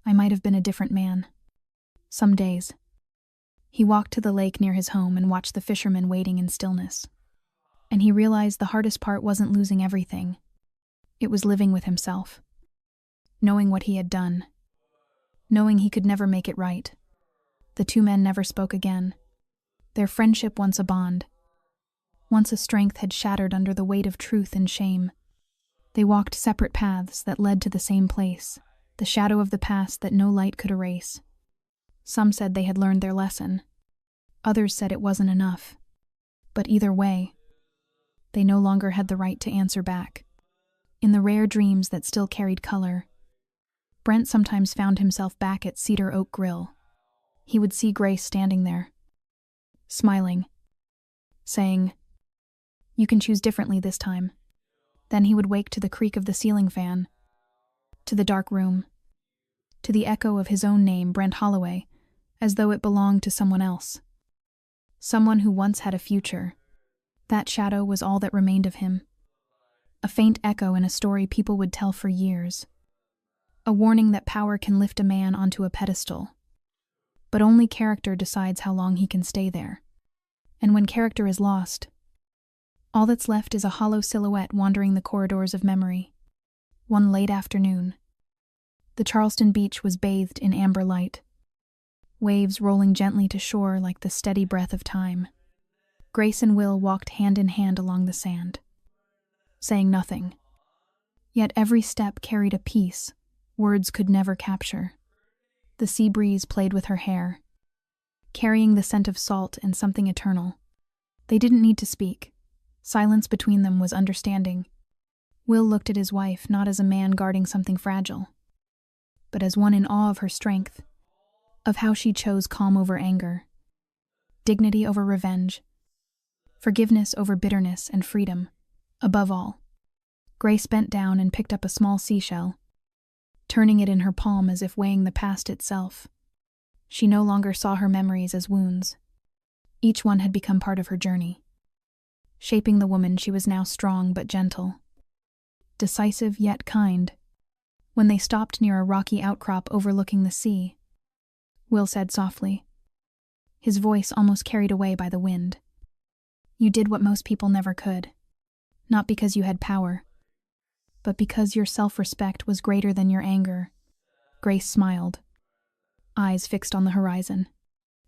I might have been a different man." Some days, he walked to the lake near his home and watched the fishermen waiting in stillness. And he realized the hardest part wasn't losing everything. It was living with himself, knowing what he had done, knowing he could never make it right. The two men never spoke again. Their friendship, once a bond, once a strength, had shattered under the weight of truth and shame. They walked separate paths that led to the same place, the shadow of the past that no light could erase. Some said they had learned their lesson. Others said it wasn't enough. But either way, they no longer had the right to answer back. In the rare dreams that still carried color, Brent sometimes found himself back at Cedar Oak Grill. He would see Grace standing there, smiling, saying, "You can choose differently this time." Then he would wake to the creak of the ceiling fan, to the dark room, to the echo of his own name, Brent Holloway, as though it belonged to someone else. Someone who once had a future. That shadow was all that remained of him. A faint echo in a story people would tell for years. A warning that power can lift a man onto a pedestal. But only character decides how long he can stay there. And when character is lost, all that's left is a hollow silhouette wandering the corridors of memory. One late afternoon, the Charleston beach was bathed in amber light, waves rolling gently to shore like the steady breath of time. Grace and Will walked hand in hand along the sand, saying nothing. Yet every step carried a peace words could never capture. The sea breeze played with her hair, carrying the scent of salt and something eternal. They didn't need to speak. Silence between them was understanding. Will looked at his wife not as a man guarding something fragile, but as one in awe of her strength, of how she chose calm over anger, dignity over revenge, forgiveness over bitterness, and freedom above all. Grace bent down and picked up a small seashell, turning it in her palm as if weighing the past itself. She no longer saw her memories as wounds. Each one had become part of her journey. Shaping the woman she was now, strong but gentle, decisive yet kind. When they stopped near a rocky outcrop overlooking the sea, Will said softly, his voice almost carried away by the wind, "You did what most people never could. Not because you had power, but because your self-respect was greater than your anger." Grace smiled, eyes fixed on the horizon.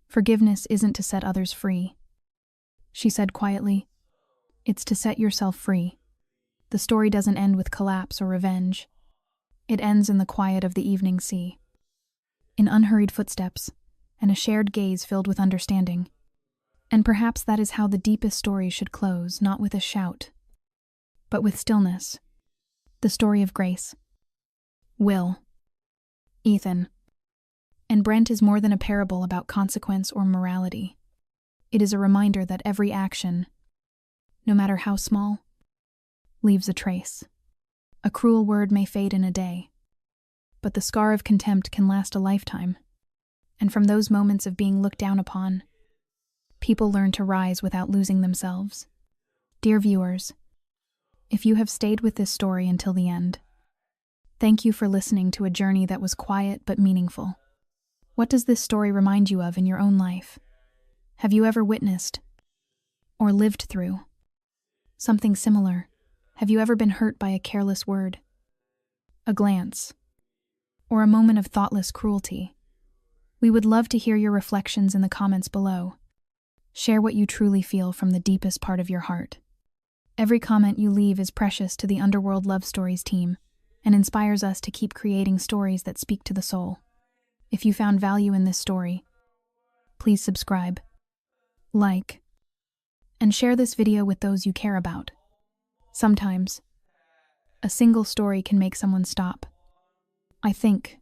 "Forgiveness isn't to set others free," she said quietly. "It's to set yourself free. The story doesn't end with collapse or revenge. It ends in the quiet of the evening sea, in unhurried footsteps, and a shared gaze filled with understanding. And perhaps that is how the deepest stories should close, not with a shout, but with stillness. The story of Grace, Will, Ethan, and Brent is more than a parable about consequence or morality. It is a reminder that every action, no matter how small, leaves a trace. A cruel word may fade in a day, but the scar of contempt can last a lifetime. And from those moments of being looked down upon, people learn to rise without losing themselves. Dear viewers, if you have stayed with this story until the end, thank you for listening to a journey that was quiet but meaningful. What does this story remind you of in your own life? Have you ever witnessed or lived through something similar? Have you ever been hurt by a careless word, a glance, or a moment of thoughtless cruelty? We would love to hear your reflections in the comments below. Share what you truly feel from the deepest part of your heart. Every comment you leave is precious to the Underworld Love Stories team and inspires us to keep creating stories that speak to the soul. If you found value in this story, please subscribe, like, and share this video with those you care about. Sometimes, a single story can make someone stop, I think,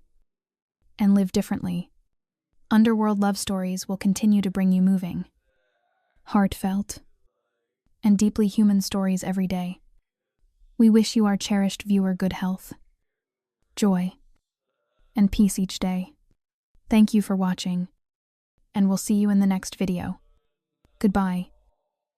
and live differently. Underworld Love Stories will continue to bring you moving, heartfelt, and deeply human stories every day. We wish you, our cherished viewer, good health, joy, and peace each day. Thank you for watching, and we'll see you in the next video. Goodbye.